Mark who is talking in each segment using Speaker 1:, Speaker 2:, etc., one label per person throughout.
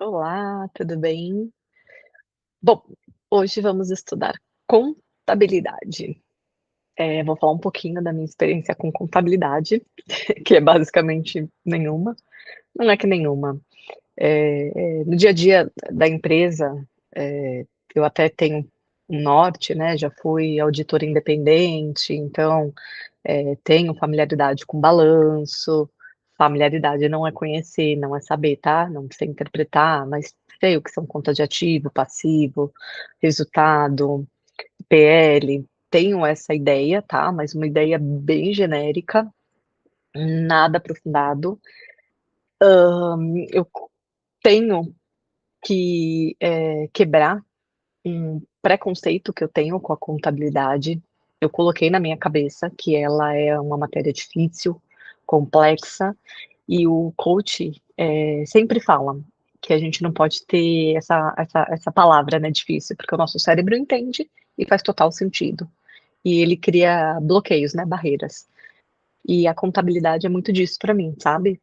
Speaker 1: Olá, tudo bem? Bom, hoje vamos estudar contabilidade. Vou falar um pouquinho da minha experiência com contabilidade, que é basicamente nenhuma. Não é que nenhuma. No dia a dia da empresa, eu até tenho um norte, né, já fui auditora independente, então, tenho familiaridade com balanço. Familiaridade não é conhecer, não é saber, tá, não sei interpretar, mas sei o que são conta de ativo, passivo, resultado, PL, tenho essa ideia, tá, mas uma ideia bem genérica, nada aprofundado. Eu tenho que, quebrar um preconceito que eu tenho com a contabilidade. Eu coloquei na minha cabeça que ela é uma matéria difícil, complexa, e o coach, sempre fala que a gente não pode ter essa palavra, né, difícil, porque o nosso cérebro entende e faz total sentido. E ele cria bloqueios, né, barreiras. E a contabilidade é muito disso para mim, sabe?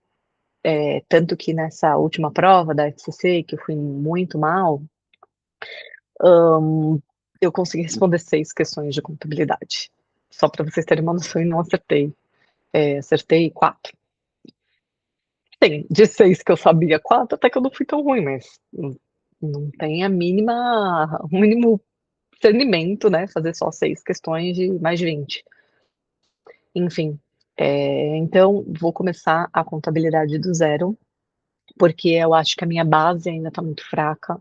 Speaker 1: Tanto que nessa última prova da FCC, que eu fui muito mal, eu consegui responder 6 questões de contabilidade. Só para vocês terem uma noção, e não acertei. Acertei 4. Tem, de 6 que eu sabia, 4 até que eu não fui tão ruim, mas não tem a mínima o mínimo discernimento, né, fazer só 6 questões de mais de 20. Enfim, então vou começar a contabilidade do zero, porque eu acho que a minha base ainda está muito fraca,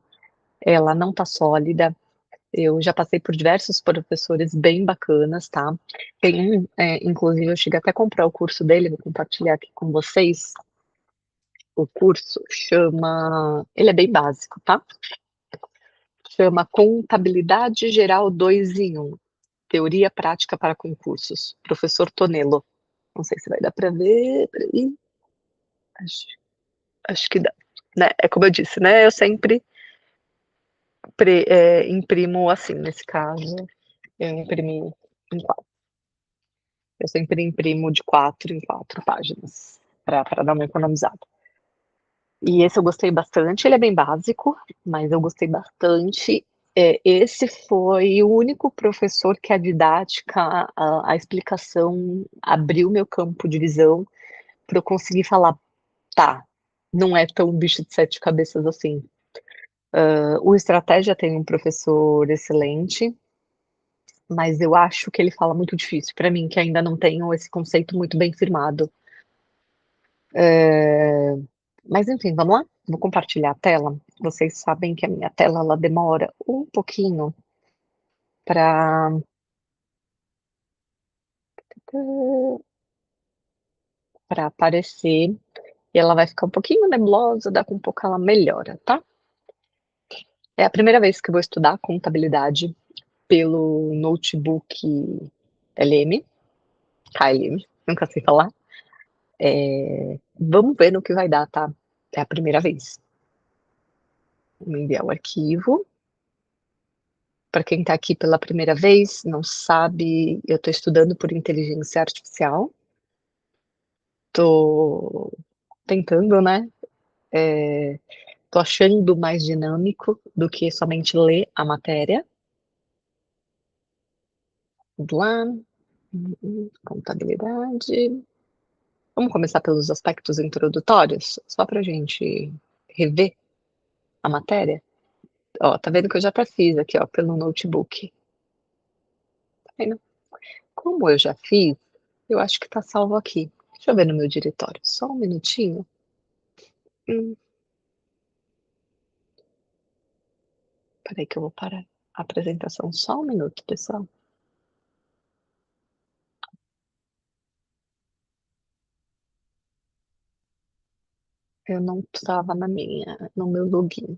Speaker 1: ela não está sólida. Eu já passei por diversos professores bem bacanas, tá. Tem um, inclusive eu cheguei até a comprar o curso dele, vou compartilhar aqui com vocês. O curso chama, ele é bem básico, tá. Chama Contabilidade Geral 2 em 1, Teoria Prática para Concursos, professor Tonelo. Não sei se vai dar para ver, peraí. Acho que dá, né, é como eu disse, né, eu sempre imprimo assim, nesse caso, eu imprimi em 4. Eu sempre imprimo de 4 em 4 páginas, para dar uma economizada. E esse eu gostei bastante, ele é bem básico, mas eu gostei bastante. Esse foi o único professor que a didática, a explicação abriu meu campo de visão para eu conseguir falar: "Tá, não é tão bicho de 7 cabeças assim". O estratégia tem um professor excelente, mas eu acho que ele fala muito difícil para mim, que ainda não tenho esse conceito muito bem firmado. Mas enfim, vamos lá? Vou compartilhar a tela. Vocês sabem que a minha tela ela demora um pouquinho para aparecer, e ela vai ficar um pouquinho nebulosa, daqui um pouco ela melhora, tá? É a primeira vez que eu vou estudar contabilidade pelo notebook LM, KLM, nunca sei falar. Vamos ver no que vai dar, tá? É a primeira vez. Vou enviar o arquivo. Para quem está aqui pela primeira vez, não sabe, eu estou estudando por inteligência artificial. Tô tentando, né, tô achando mais dinâmico do que somente ler a matéria. Vamos lá, contabilidade. Vamos começar pelos aspectos introdutórios, só pra gente rever a matéria? Ó, tá vendo que eu já até fiz aqui, ó, pelo notebook. Tá vendo? Como eu já fiz, eu acho que tá salvo aqui. Deixa eu ver no meu diretório, só um minutinho. Hum, Espera aí que eu vou parar a apresentação só um minuto, pessoal. Eu não estava no meu login.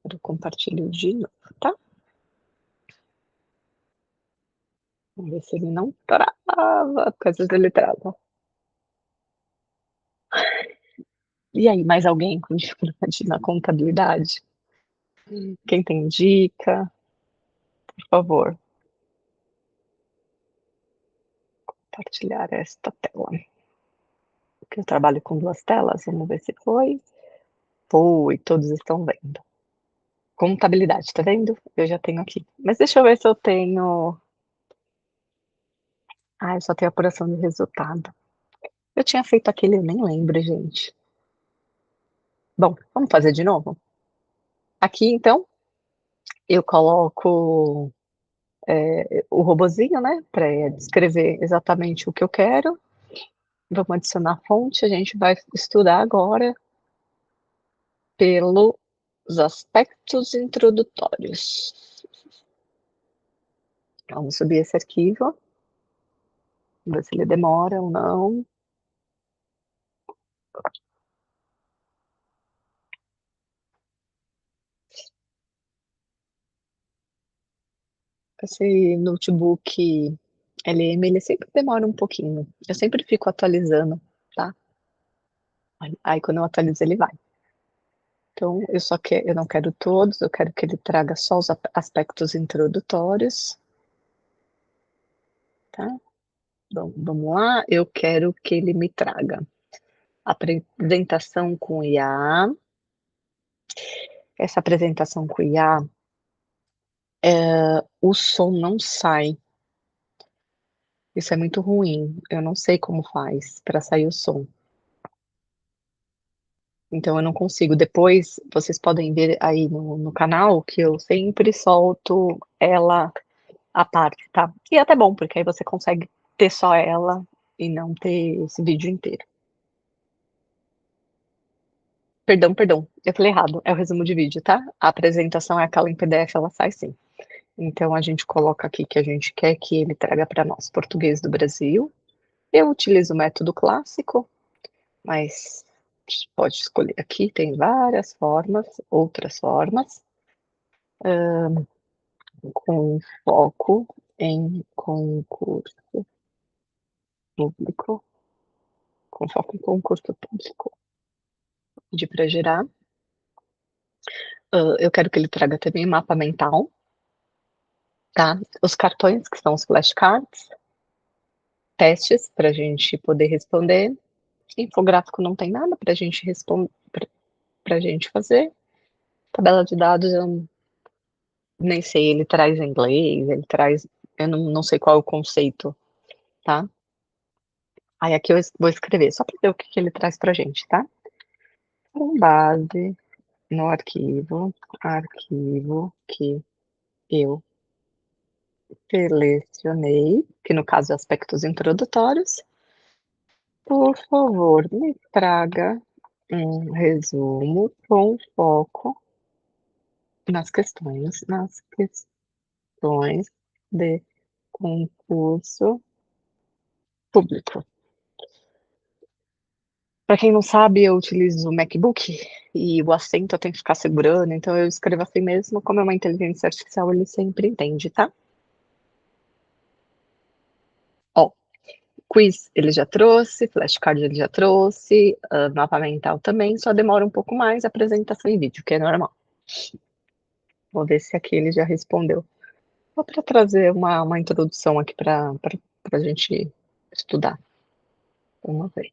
Speaker 1: Eu compartilho de novo, tá? Vamos ver se ele não trava, porque às vezes ele trava. E aí, mais alguém com dificuldade na contabilidade? Quem tem dica, por favor, compartilhar esta tela. Porque eu trabalho com 2 telas, vamos ver se foi. Oi, todos estão vendo. Contabilidade, tá vendo? Eu já tenho aqui. Mas deixa eu ver se eu tenho. Ah, eu só tenho apuração de resultado. Eu tinha feito aquele, eu nem lembro, gente. Bom, vamos fazer de novo? Aqui, então, eu coloco o robozinho, né, para descrever exatamente o que eu quero. Vamos adicionar a fonte, a gente vai estudar agora pelos aspectos introdutórios. Vamos subir esse arquivo, ver se ele demora ou não. Esse notebook LM, ele sempre demora um pouquinho. Eu sempre fico atualizando, tá? Aí quando eu atualizo, ele vai. Então, eu não quero todos, eu quero que ele traga só os aspectos introdutórios, tá? Então, vamos lá, eu quero que ele me traga apresentação com IA. Essa apresentação com IA, o som não sai. Isso é muito ruim. Eu não sei como faz para sair o som. Então eu não consigo. Depois vocês podem ver aí no canal que eu sempre solto ela à parte, tá? E é até bom, porque aí você consegue ter só ela e não ter esse vídeo inteiro. Perdão, eu falei errado. É o resumo de vídeo, tá? A apresentação é aquela em PDF, ela sai sim. Então a gente coloca aqui que a gente quer que ele traga para nós português do Brasil. Eu utilizo o método clássico, mas pode escolher aqui, tem várias formas, outras formas, com foco em concurso público, com foco em concurso público. Pedir para gerar. Eu quero que ele traga também mapa mental, tá? Os cartões, que são os flashcards, testes para a gente poder responder. Infográfico não tem nada para a gente responder, para a gente fazer. Tabela de dados, eu nem sei, ele traz em inglês, ele traz, eu não sei qual é o conceito, tá? Aí aqui eu vou escrever, só para ver o que, que ele traz pra gente, tá? Com base no arquivo que eu selecionei, que no caso é aspectos introdutórios, por favor, me traga um resumo com foco nas questões de concurso público. Para quem não sabe, eu utilizo o MacBook e o acento eu tenho que ficar segurando, então eu escrevo assim mesmo, como é uma inteligência artificial, ele sempre entende, tá? Ó, quiz ele já trouxe, flashcard ele já trouxe, mapa mental também, só demora um pouco mais, apresentação em vídeo, que é normal. Vou ver se aqui ele já respondeu. Só para trazer uma introdução aqui para a gente estudar. Vamos ver.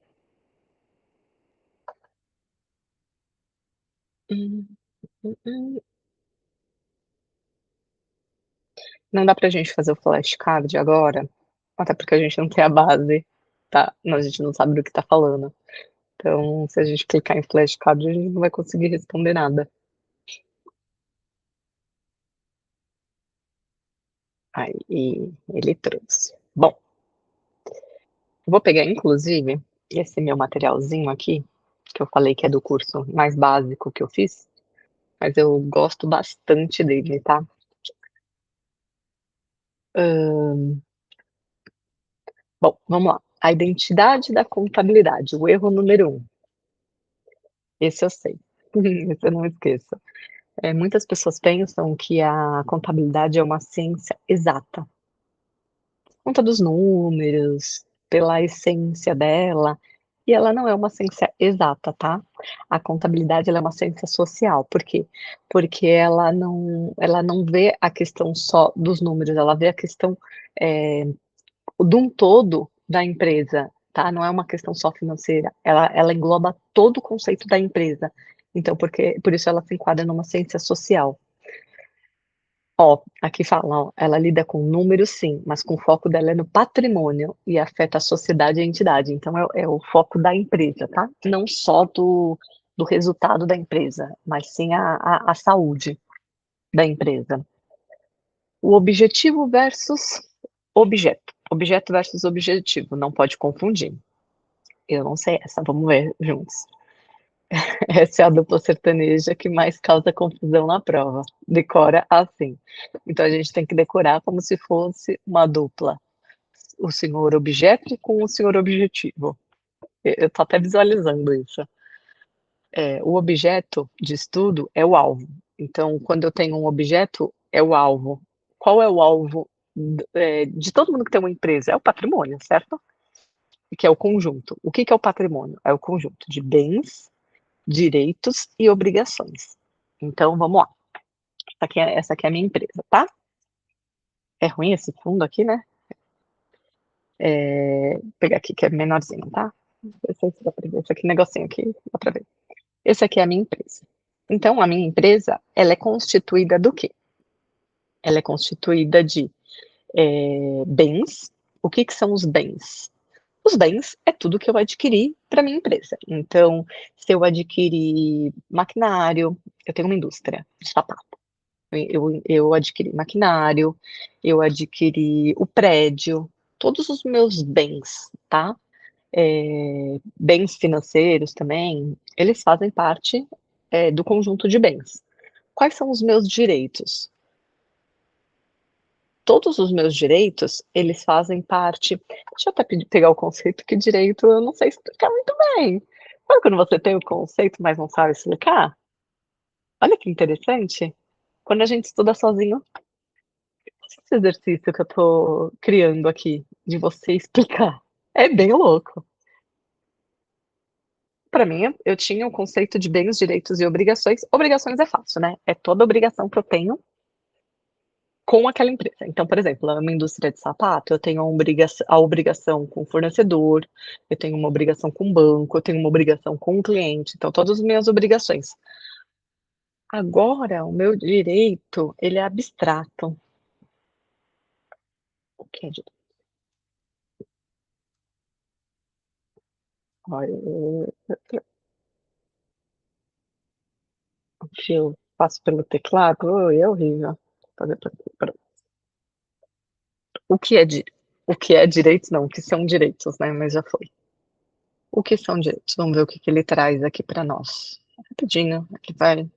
Speaker 1: Hum, hum, hum. Não dá pra gente fazer o flashcard agora, até porque a gente não tem a base, tá? A gente não sabe do que tá falando. Então, se a gente clicar em flashcard, a gente não vai conseguir responder nada. Aí, ele trouxe. Bom, vou pegar, inclusive, esse meu materialzinho aqui, que eu falei que é do curso mais básico que eu fiz, mas eu gosto bastante dele, tá? Bom, vamos lá. A identidade da contabilidade, o erro número 1. Esse eu sei. Esse eu não esqueço. Muitas pessoas pensam que a contabilidade é uma ciência exata, por conta dos números, pela essência dela, e ela não é uma ciência exata, tá? A contabilidade ela é uma ciência social, por quê? Porque ela não vê a questão só dos números, ela vê a questão de um todo da empresa, tá? Não é uma questão só financeira, ela engloba todo o conceito da empresa. Então, por isso ela se enquadra numa ciência social. Ó, aqui fala, ó, ela lida com números, sim, mas com o foco dela é no patrimônio e afeta a sociedade e a entidade. Então, é o foco da empresa, tá? Não só do resultado da empresa, mas sim a saúde da empresa. O objetivo versus objeto. Objeto versus objetivo, não pode confundir. Eu não sei essa, vamos ver juntos. Essa é a dupla sertaneja que mais causa confusão na prova. Decora assim. Então a gente tem que decorar como se fosse uma dupla. O senhor objeto com o senhor objetivo. Eu estou até visualizando isso. O objeto de estudo é o alvo. Então, quando eu tenho um objeto, é o alvo. Qual é o alvo de todo mundo que tem uma empresa? É o patrimônio, certo? Que é o conjunto. O que é o patrimônio? É o conjunto de bens, direitos e obrigações. Então, vamos lá. Essa aqui é a minha empresa, tá? É ruim esse fundo aqui, né? Vou pegar aqui que é menorzinho, tá? Esse aqui, negocinho aqui, dá pra ver. Esse aqui é a minha empresa. Então, a minha empresa, ela é constituída do quê? Ela é constituída de bens. O que são os bens? Os bens é tudo que eu adquiri para minha empresa. Então, se eu adquirir maquinário, eu tenho uma indústria de sapato. Eu adquiri maquinário, eu adquiri o prédio, todos os meus bens, tá? Bens financeiros também, eles fazem parte do conjunto de bens. Quais são os meus direitos? Todos os meus direitos, eles fazem parte. Deixa eu até pegar o conceito, que direito eu não sei explicar muito bem. Sabe quando você tem o conceito, mas não sabe explicar? Olha que interessante. Quando a gente estuda sozinho, esse exercício que eu tô criando aqui, de você explicar, é bem louco. Para mim, eu tinha o conceito de bens, direitos e obrigações. Obrigações é fácil, né? É toda obrigação que eu tenho com aquela empresa. Então, por exemplo, uma indústria de sapato, eu tenho a obrigação com o fornecedor, eu tenho uma obrigação com o banco, eu tenho uma obrigação com o cliente, então todas as minhas obrigações. Agora, o meu direito, ele é abstrato. O que é direito? Olha, se eu passo pelo teclado, é horrível. O que é o que é direito? Não, o que são direitos, né? Mas já foi. O que são direitos? Vamos ver o que ele traz aqui para nós. Rapidinho, aqui vai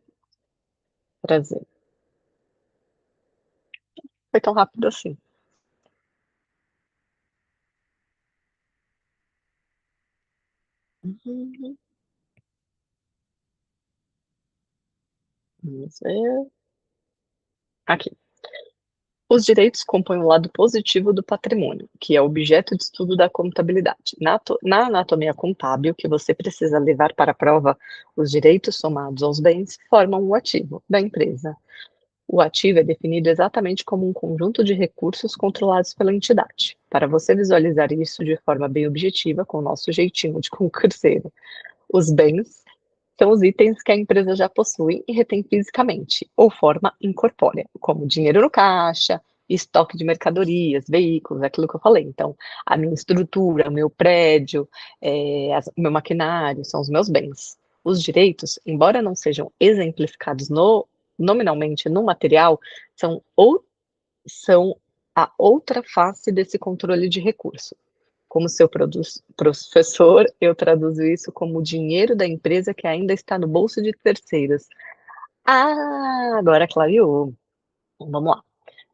Speaker 1: trazer. Foi tão rápido assim. Uhum. Vamos ver. Aqui. Os direitos compõem o lado positivo do patrimônio, que é objeto de estudo da contabilidade. Na anatomia contábil, que você precisa levar para a prova, os direitos somados aos bens formam o ativo da empresa. O ativo é definido exatamente como um conjunto de recursos controlados pela entidade. Para você visualizar isso de forma bem objetiva, com o nosso jeitinho de concurseiro, os bens são os itens que a empresa já possui e retém fisicamente, ou forma incorpórea, como dinheiro no caixa, estoque de mercadorias, veículos, aquilo que eu falei. Então, a minha estrutura, o meu prédio, o meu maquinário, são os meus bens. Os direitos, embora não sejam exemplificados nominalmente no material, são, são a outra face desse controle de recurso. Como seu professor, eu traduzo isso como o dinheiro da empresa que ainda está no bolso de terceiros. Ah, agora clareou. Vamos lá.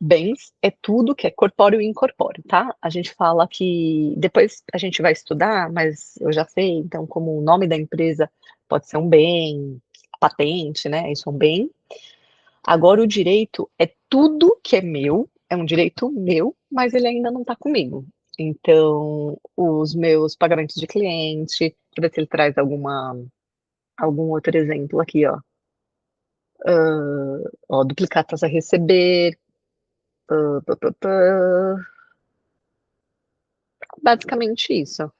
Speaker 1: Bens é tudo que é corpóreo e incorpóreo, tá? A gente fala que depois a gente vai estudar, mas eu já sei, então, como o nome da empresa pode ser um bem, patente, né? Isso é um bem. Agora, o direito é tudo que é meu, é um direito meu, mas ele ainda não está comigo. Então, os meus pagamentos de cliente, deixa eu ver se ele traz algum outro exemplo aqui, ó. Duplicatas a receber. Pá, pá, pá. Basicamente isso.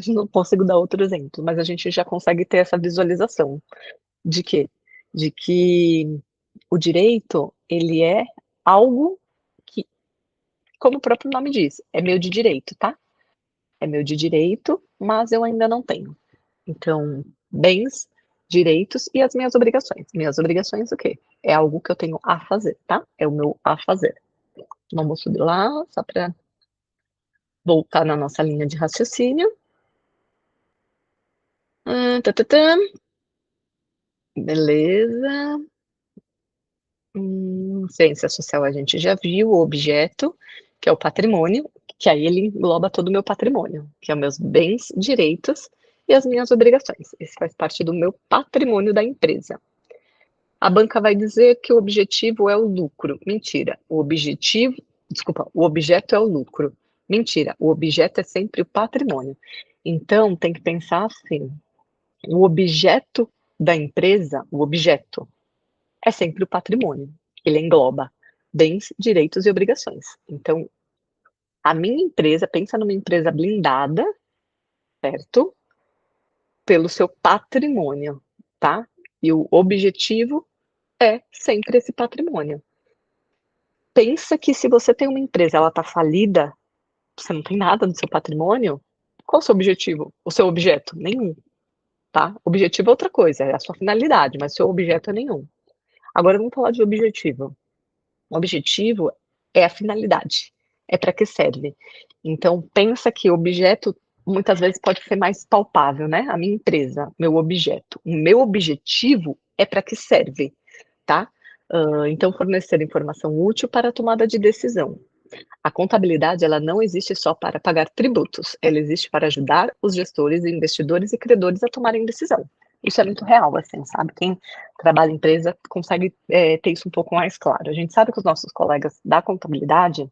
Speaker 1: Não consigo dar outro exemplo, mas a gente já consegue ter essa visualização. De quê? De que o direito, ele é algo que, como o próprio nome diz, é meu de direito, tá? É meu de direito, mas eu ainda não tenho. Então, bens, direitos e as minhas obrigações. Minhas obrigações, o quê? É algo que eu tenho a fazer, tá? É o meu a fazer. Vamos subir lá, só para voltar na nossa linha de raciocínio. Tá, tá, tá. Beleza. Ciência social a gente já viu, o objeto, que é o patrimônio, que aí ele engloba todo o meu patrimônio, que é os meus bens, direitos e as minhas obrigações. Esse faz parte do meu patrimônio da empresa. A banca vai dizer que o objetivo é o lucro. Mentira. O objeto é o lucro. Mentira. O objeto é sempre o patrimônio. Então, tem que pensar assim: o objeto da empresa, o objeto, é sempre o patrimônio. Ele engloba bens, direitos e obrigações. Então, a minha empresa, pensa numa empresa blindada, certo? Pelo seu patrimônio, tá? E o objetivo é sempre esse patrimônio. Pensa que se você tem uma empresa, ela está falida, você não tem nada no seu patrimônio, qual o seu objetivo? O seu objeto? Nenhum, tá? Objetivo é outra coisa, é a sua finalidade, mas seu objeto é nenhum. Agora vamos falar de objetivo. O objetivo é a finalidade, é para que serve. Então, pensa que o objeto muitas vezes pode ser mais palpável, né? A minha empresa, meu objeto. O meu objetivo é para que serve, tá? Então, fornecer informação útil para a tomada de decisão. A contabilidade, ela não existe só para pagar tributos, ela existe para ajudar os gestores, investidores e credores a tomarem decisão. Isso é muito real, assim, sabe? Quem trabalha em empresa consegue ter isso um pouco mais claro. A gente sabe que os nossos colegas da contabilidade,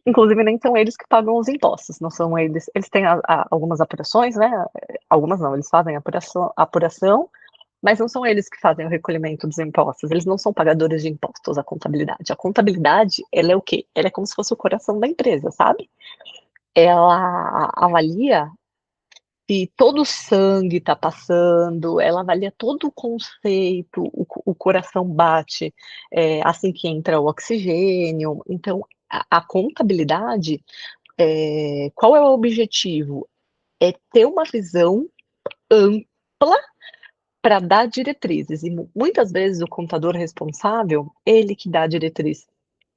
Speaker 1: inclusive, nem são eles que pagam os impostos, não são eles. Eles têm algumas apurações, né? Algumas não, eles fazem apuração, mas não são eles que fazem o recolhimento dos impostos, eles não são pagadores de impostos, a contabilidade. A contabilidade, ela é o quê? Ela é como se fosse o coração da empresa, sabe? Ela avalia se todo o sangue está passando, ela avalia todo o conceito, o coração bate assim que entra o oxigênio. Então, a contabilidade, qual é o objetivo? É ter uma visão ampla para dar diretrizes. E muitas vezes o contador responsável, ele que dá a diretriz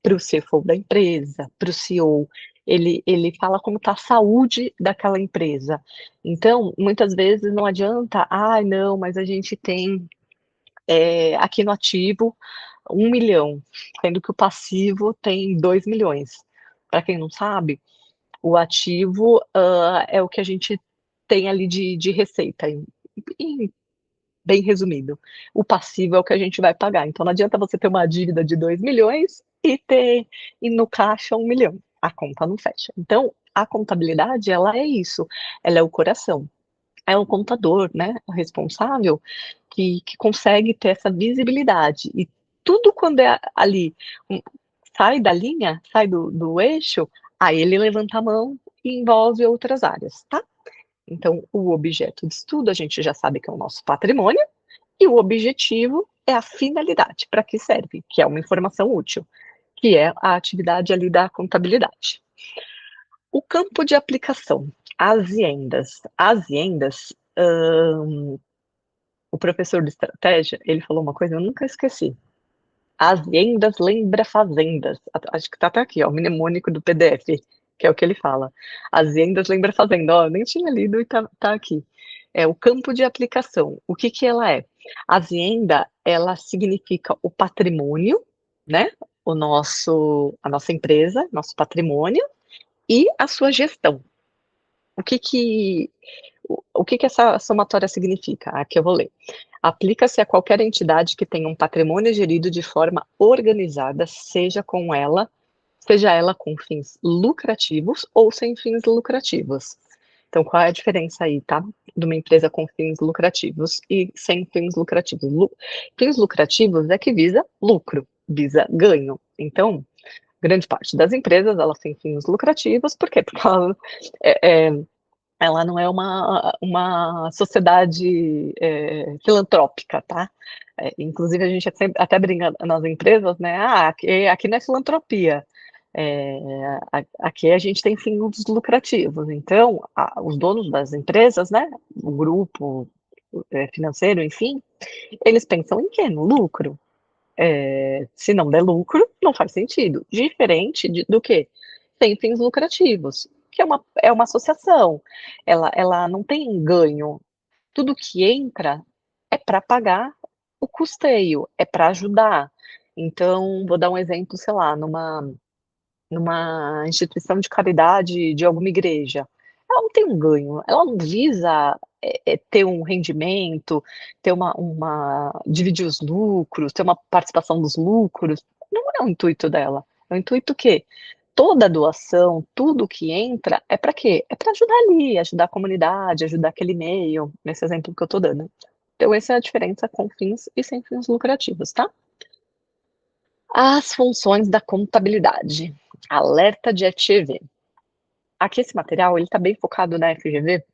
Speaker 1: para o CFO da empresa, para o CEO, ele fala como está a saúde daquela empresa. Então, muitas vezes não adianta, não, mas a gente tem aqui no ativo 1 milhão, sendo que o passivo tem 2 milhões. Para quem não sabe, o ativo é o que a gente tem ali de receita, em bem resumido. O passivo é o que a gente vai pagar. Então não adianta você ter uma dívida de 2 milhões e no caixa 1 milhão. A conta não fecha. Então, a contabilidade, ela é isso. Ela é o coração. É o contador, né? O responsável que consegue ter essa visibilidade. E tudo quando é ali, sai da linha, sai do eixo, aí ele levanta a mão e envolve outras áreas, tá? Então, o objeto de estudo a gente já sabe que é o nosso patrimônio, e o objetivo é a finalidade, para que serve, que é uma informação útil, que é a atividade ali da contabilidade. O campo de aplicação, as o professor de estratégia, ele falou uma coisa, eu nunca esqueci. Aziendas lembra fazendas. Acho que está até aqui, ó, o mnemônico do PDF, que é o que ele fala. Aziendas lembra fazenda. Ó, nem tinha lido e tá aqui. É o campo de aplicação. O que ela é? A azienda, ela significa o patrimônio, né? A nossa empresa, nosso patrimônio e a sua gestão. O que que essa somatória significa? Aqui eu vou ler. Aplica-se a qualquer entidade que tenha um patrimônio gerido de forma organizada, seja ela com fins lucrativos ou sem fins lucrativos. Então, qual é a diferença aí, tá? De uma empresa com fins lucrativos e sem fins lucrativos. Fins lucrativos é que visa lucro, visa ganho. Então, grande parte das empresas, elas têm fins lucrativos, por quê? Porque elas, ela não é uma sociedade filantrópica, tá? Inclusive, a gente sempre, até brinca nas empresas, né? Aqui não é filantropia. Aqui a gente tem fins lucrativos. Então, os donos das empresas, né? O grupo financeiro, enfim, eles pensam em quê? No lucro. Se não der lucro, não faz sentido. Diferente do que? Sem fins lucrativos, que é uma associação. Ela não tem ganho. Tudo que entra é para pagar o custeio, é para ajudar. Então, vou dar um exemplo, sei lá, numa instituição de caridade de alguma igreja. Ela não tem um ganho, ela não visa ter um rendimento, ter dividir os lucros, ter uma participação dos lucros. Não é o intuito dela. É o intuito que toda doação, tudo que entra, é para quê? É para ajudar ali, ajudar a comunidade, ajudar aquele meio, nesse exemplo que eu estou dando. Então, essa é a diferença com fins e sem fins lucrativos, tá? As funções da contabilidade. Alerta de FGV. Aqui esse material ele está bem focado na FGV.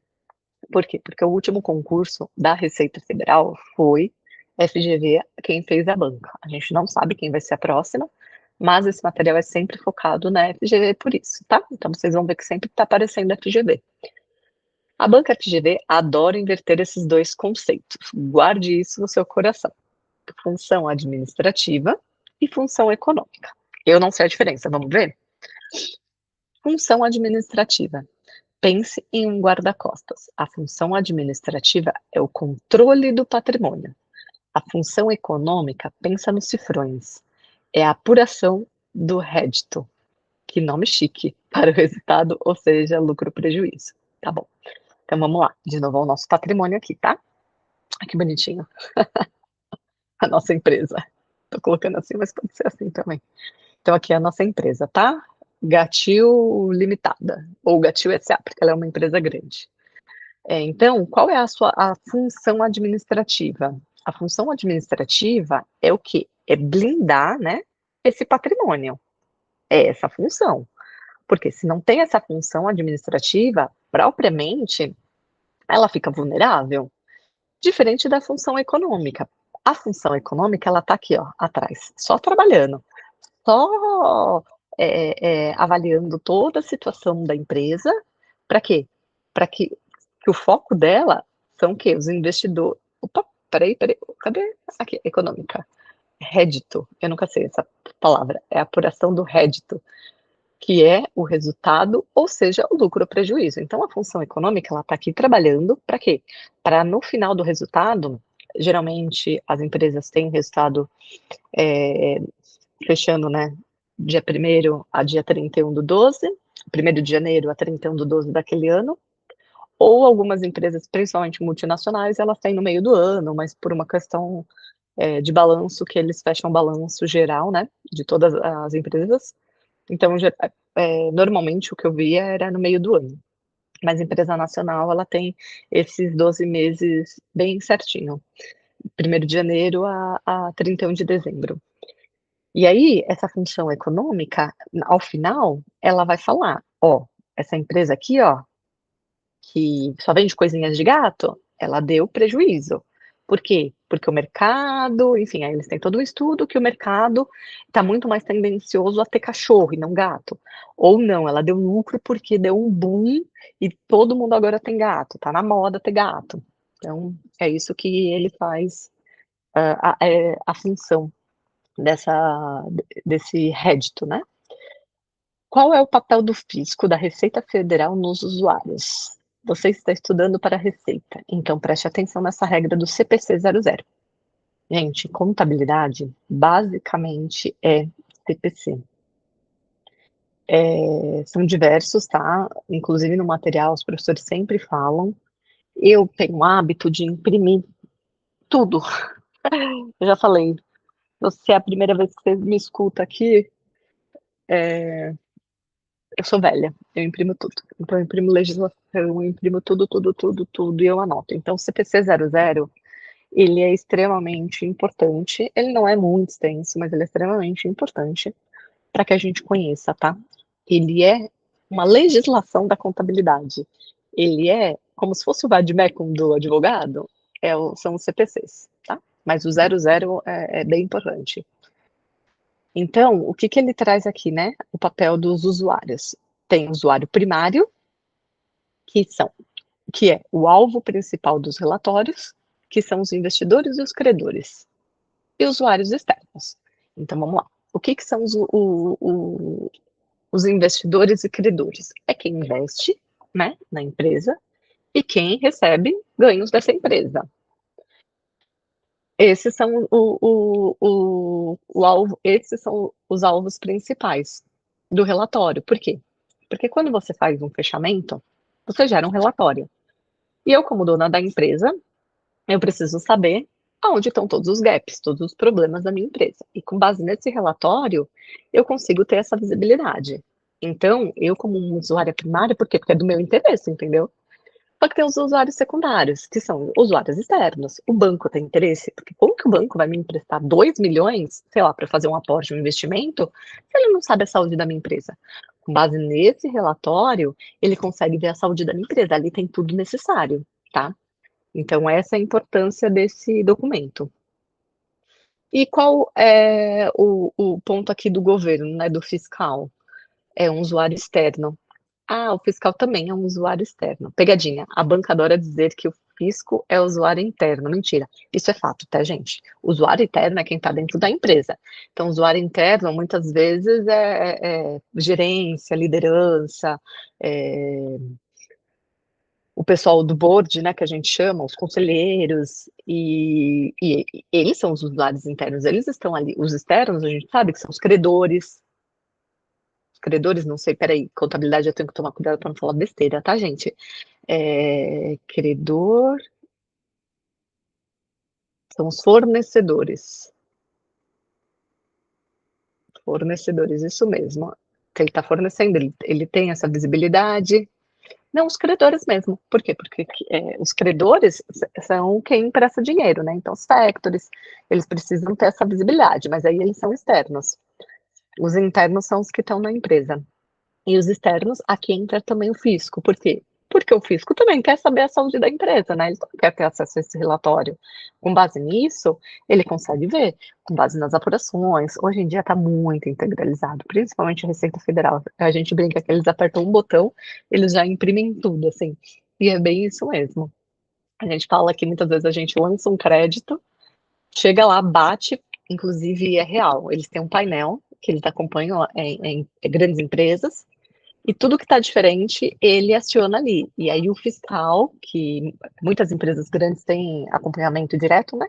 Speaker 1: Por quê? Porque o último concurso da Receita Federal foi FGV quem fez a banca. A gente não sabe quem vai ser a próxima, mas esse material é sempre focado na FGV por isso, tá? Então vocês vão ver que sempre está aparecendo FGV. A banca FGV adora inverter esses dois conceitos. Guarde isso no seu coração. Função administrativa e função econômica. Eu não sei a diferença, vamos ver? Função administrativa. Pense em um guarda-costas. A função administrativa é o controle do patrimônio. A função econômica pensa nos cifrões. É a apuração do rédito. Que nome chique para o resultado, ou seja, lucro-prejuízo. Tá bom. Então vamos lá. De novo, o nosso patrimônio aqui, tá? Ai, que bonitinho. A nossa empresa. Tô colocando assim, mas pode ser assim também. Então aqui é a nossa empresa, tá? Gatil Limitada, ou Gatil SA, porque ela é uma empresa grande. Então, qual é a função administrativa? A função administrativa é o quê? É blindar, né, esse patrimônio. É essa função. Porque se não tem essa função administrativa, propriamente, ela fica vulnerável. Diferente da função econômica. A função econômica, ela está aqui, ó, atrás, só trabalhando, só avaliando toda a situação da empresa. Para quê? Para que o foco dela são o quê? Os investidores. Opa, peraí, cadê? Aqui, econômica. Rédito, eu nunca sei essa palavra, é a apuração do rédito, que é o resultado, ou seja, o lucro ou prejuízo. Então, a função econômica, ela está aqui trabalhando para quê? Para no final do resultado, geralmente as empresas têm resultado fechando, né, dia 1º a dia 31/12, 1º de janeiro a 31/12 daquele ano, ou algumas empresas, principalmente multinacionais, elas têm no meio do ano, mas por uma questão de balanço, que eles fecham o balanço geral, né, de todas as empresas. Então, normalmente o que eu via era no meio do ano. Mas a empresa nacional, ela tem esses 12 meses bem certinho, 1º de janeiro a 31 de dezembro. E aí, essa função econômica, ao final, ela vai falar, ó, essa empresa aqui, ó, que só vende coisinhas de gato, ela deu prejuízo. Por quê? Porque o mercado, enfim, aí eles têm todo o estudo que o mercado está muito mais tendencioso a ter cachorro e não gato. Ou não, ela deu lucro porque deu um boom e todo mundo agora tem gato, tá na moda ter gato. Então, é isso que ele faz, a função desse rédito, né? Qual é o papel do fisco, da Receita Federal nos usuários? Você está estudando para a Receita, então preste atenção nessa regra do CPC 00. Gente, contabilidade basicamente é CPC. São diversos, tá? Inclusive no material os professores sempre falam. Eu tenho o hábito de imprimir tudo. Eu já falei, se é a primeira vez que você me escuta aqui, eu sou velha, eu imprimo tudo. Então, eu imprimo legislação, eu imprimo tudo, tudo, tudo, tudo, e eu anoto. Então, o CPC 00, ele é extremamente importante. Ele não é muito extenso, mas ele é extremamente importante para que a gente conheça, tá? Ele é uma legislação da contabilidade. Ele é como se fosse o vade-mecum do advogado, são os CPCs, tá? Mas o 00 é bem importante. Então, o que ele traz aqui, né? O papel dos usuários. Tem o usuário primário, que é o alvo principal dos relatórios, que são os investidores e os credores, e usuários externos. Então, vamos lá. O que são os investidores e credores? É quem investe, né, na empresa e quem recebe ganhos dessa empresa. Esses são esses são os alvos principais do relatório. Por quê? Porque quando você faz um fechamento, você gera um relatório. E eu, como dona da empresa, eu preciso saber aonde estão todos os gaps, todos os problemas da minha empresa. E com base nesse relatório, eu consigo ter essa visibilidade. Então, eu como um usuária primária, por quê? Porque é do meu interesse, entendeu? Só que tem os usuários secundários, que são usuários externos. O banco tem interesse, porque como que o banco vai me emprestar 2 milhões, sei lá, para fazer um aporte, um investimento, se ele não sabe a saúde da minha empresa? Com base nesse relatório, ele consegue ver a saúde da minha empresa. Ali tem tudo necessário, tá? Então, essa é a importância desse documento. E qual é o ponto aqui do governo, né, do fiscal? É um usuário externo. Ah, o fiscal também é um usuário externo. Pegadinha, a banca adora dizer que o fisco é usuário interno. Mentira, isso é fato, tá, gente? O usuário interno é quem está dentro da empresa. Então, o usuário interno, muitas vezes, é gerência, liderança, o pessoal do board, né, que a gente chama, os conselheiros, e eles são os usuários internos, eles estão ali. Os externos, a gente sabe que são os credores. Os credores, não sei, peraí, contabilidade eu tenho que tomar cuidado para não falar besteira, tá, gente? Credor são os fornecedores. Fornecedores, isso mesmo. Que ele está fornecendo, ele tem essa visibilidade. Não, os credores mesmo. Por quê? Porque os credores são quem empresta dinheiro, né? Então, os factors, eles precisam ter essa visibilidade, mas aí eles são externos. Os internos são os que estão na empresa. E os externos, aqui entra também o fisco. Por quê? Porque o fisco também quer saber a saúde da empresa, né? Ele também quer ter acesso a esse relatório. Com base nisso, ele consegue ver, com base nas apurações. Hoje em dia está muito integralizado, principalmente a Receita Federal. A gente brinca que eles apertam um botão, eles já imprimem tudo, assim. E é bem isso mesmo. A gente fala que muitas vezes a gente lança um crédito, chega lá, bate, inclusive é real. Eles têm um painel que eles acompanham em grandes empresas, e tudo que está diferente, ele aciona ali. E aí o fiscal, que muitas empresas grandes têm acompanhamento direto, né?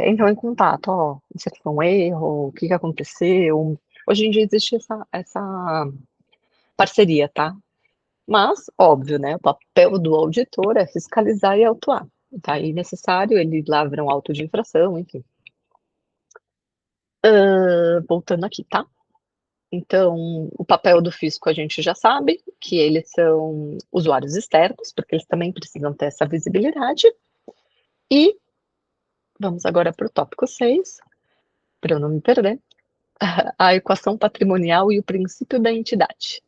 Speaker 1: Entram em contato, ó, isso aqui foi um erro, o que aconteceu. Hoje em dia existe essa parceria, tá? Mas, óbvio, né? O papel do auditor é fiscalizar e autuar. Tá aí necessário, ele lavra um auto de infração, enfim. Voltando aqui, tá? Então, o papel do fisco a gente já sabe, que eles são usuários externos, porque eles também precisam ter essa visibilidade. E vamos agora para o tópico 6, para eu não me perder, a equação patrimonial e o princípio da entidade.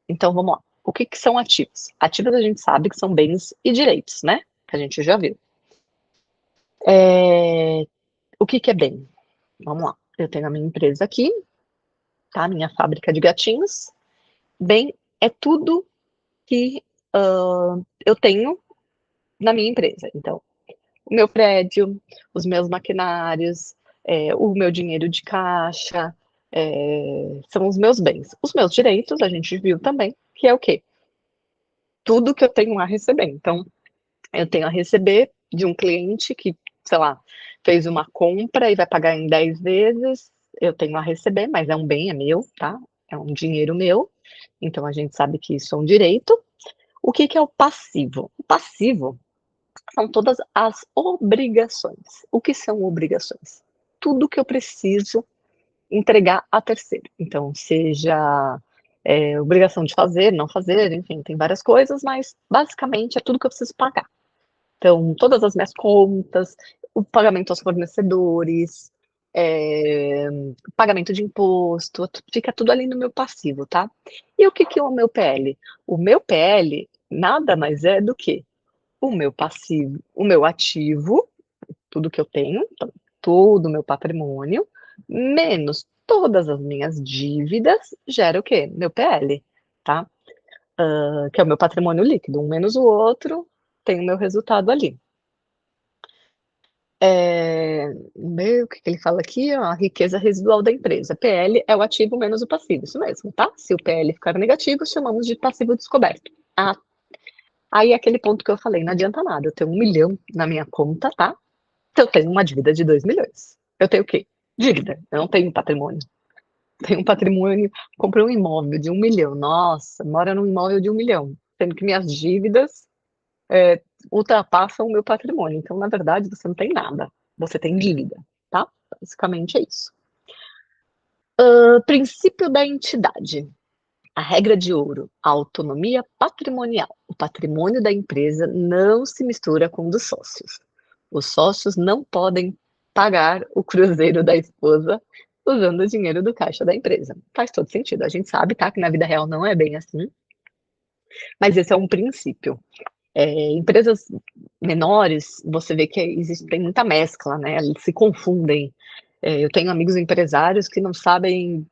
Speaker 1: Então, vamos lá. O que são ativos? Ativos a gente sabe que são bens e direitos, né? Que a gente já viu. O que é bem? Vamos lá. Eu tenho a minha empresa aqui, tá? Minha fábrica de gatinhos. Bem é tudo que eu tenho na minha empresa. Então, o meu prédio, os meus maquinários, o meu dinheiro de caixa, são os meus bens. Os meus direitos, a gente viu também, que é o quê? Tudo que eu tenho a receber. Então, eu tenho a receber de um cliente que, sei lá, fez uma compra e vai pagar em 10 vezes, eu tenho a receber, mas é um bem, é meu, tá? É um dinheiro meu. Então, a gente sabe que isso é um direito. O que é o passivo? O passivo são todas as obrigações. O que são obrigações? Tudo que eu preciso entregar a terceiro. Então, seja obrigação de fazer, não fazer, enfim, tem várias coisas, mas basicamente é tudo que eu preciso pagar. Então, todas as minhas contas, o pagamento aos fornecedores, pagamento de imposto, fica tudo ali no meu passivo, tá? E o que é o meu PL? O meu PL, nada mais é do que o meu passivo, o meu ativo, tudo que eu tenho, então, todo o meu patrimônio, menos todas as minhas dívidas, gera o quê? Meu PL, tá? Que é o meu patrimônio líquido, um menos o outro, tem o meu resultado ali. O que ele fala aqui? A riqueza residual da empresa. PL é o ativo menos o passivo, isso mesmo, tá? Se o PL ficar negativo, chamamos de passivo descoberto. Aí é aquele ponto que eu falei, não adianta nada, eu tenho 1 milhão na minha conta, tá? Então eu tenho uma dívida de 2 milhões. Eu tenho o quê? Dívida, eu não tenho patrimônio. Tenho um patrimônio, comprei um imóvel de 1 milhão, nossa, mora num imóvel de 1 milhão, sendo que minhas dívidas ultrapassam o meu patrimônio. Então, na verdade, você não tem nada, você tem dívida, tá? Basicamente é isso. Princípio da entidade. A regra de ouro, a autonomia patrimonial. O patrimônio da empresa não se mistura com o dos sócios. Os sócios não podem pagar o cruzeiro da esposa usando o dinheiro do caixa da empresa. Faz todo sentido. A gente sabe, tá, que na vida real não é bem assim, mas esse é um princípio. Empresas menores, você vê que tem muita mescla, né? Eles se confundem. Eu tenho amigos empresários que não sabem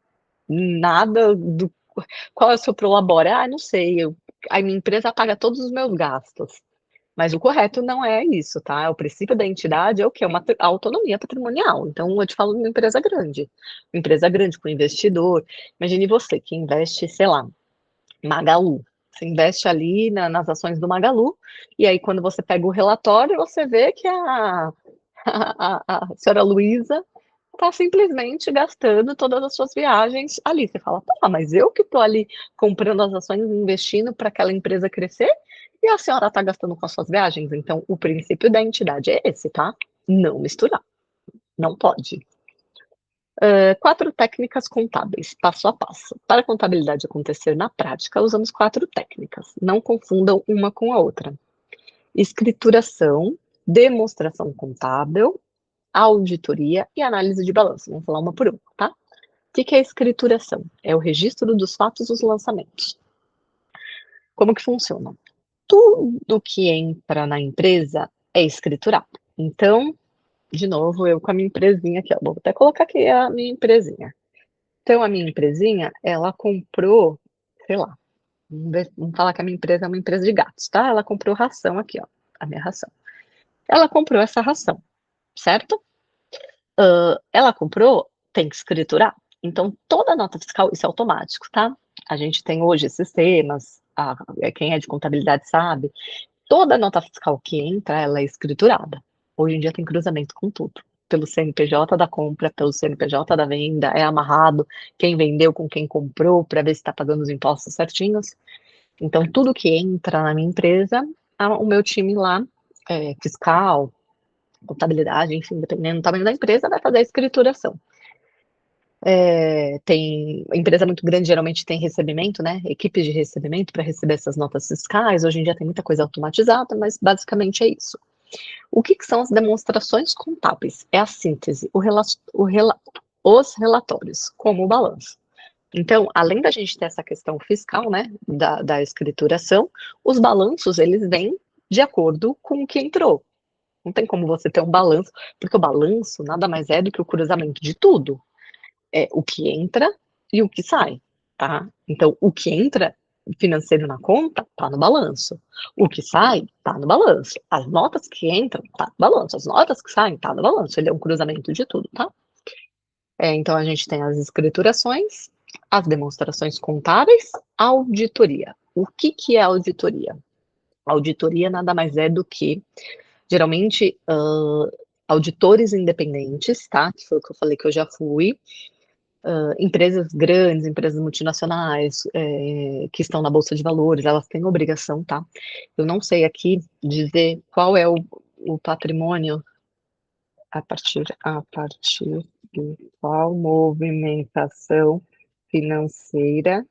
Speaker 1: nada do qual é o seu prolabore. Não sei, a minha empresa paga todos os meus gastos. Mas o correto não é isso, tá? O princípio da entidade é o quê? A autonomia patrimonial. Então, eu te falo de uma empresa grande com investidor. Imagine você que investe, sei lá, Magalu. Você investe ali nas ações do Magalu, e aí quando você pega o relatório, você vê que a senhora Luísa está simplesmente gastando todas as suas viagens ali. Você fala, mas eu que estou ali comprando as ações e investindo para aquela empresa crescer, e a senhora está gastando com as suas viagens? Então, o princípio da entidade é esse, tá? Não misturar. Não pode. 4 técnicas contábeis, passo a passo. Para a contabilidade acontecer na prática, usamos 4 técnicas. Não confundam uma com a outra. Escrituração, demonstração contábil, auditoria e análise de balanço. Vamos falar uma por uma, tá? O que é escrituração? É o registro dos fatos dos lançamentos. Como que funciona? Tudo que entra na empresa é escriturado. Então, de novo, eu com a minha empresinha aqui, ó, vou até colocar aqui a minha empresinha. Então, a minha empresinha, ela comprou, sei lá, vamos falar que a minha empresa é uma empresa de gatos, tá? Ela comprou ração aqui, ó, a minha ração. Ela comprou essa ração, certo? Ela comprou, tem que escriturar. Então, toda nota fiscal, isso é automático, tá? A gente tem hoje sistemas, quem é de contabilidade sabe, toda nota fiscal que entra, ela é escriturada. Hoje em dia tem cruzamento com tudo. Pelo CNPJ da compra, pelo CNPJ da venda, é amarrado quem vendeu com quem comprou, para ver se está pagando os impostos certinhos. Então, tudo que entra na minha empresa, o meu time lá, fiscal, contabilidade, enfim, dependendo do tamanho da empresa, vai fazer a escrituração. Tem empresa muito grande, geralmente tem recebimento, né? Equipes de recebimento para receber essas notas fiscais. Hoje em dia tem muita coisa automatizada, mas basicamente é isso. O que são as demonstrações contábeis? É a síntese, os relatórios, como o balanço. Então, além da gente ter essa questão fiscal, né, da escrituração, os balanços, eles vêm de acordo com o que entrou. Não tem como você ter um balanço, porque o balanço nada mais é do que o cruzamento de tudo. É o que entra e o que sai, tá? Então, o que entra financeiro na conta, tá no balanço. O que sai, tá no balanço. As notas que entram, tá no balanço. As notas que saem, tá no balanço. Ele é um cruzamento de tudo, tá? Então, a gente tem as escriturações, as demonstrações contábeis, auditoria. O que é auditoria? Auditoria nada mais é do que, geralmente, auditores independentes, tá? Que foi o que eu falei que eu já fui, empresas grandes, empresas multinacionais, que estão na Bolsa de Valores, elas têm obrigação, tá? Eu não sei aqui dizer qual é o patrimônio a partir de qual movimentação financeira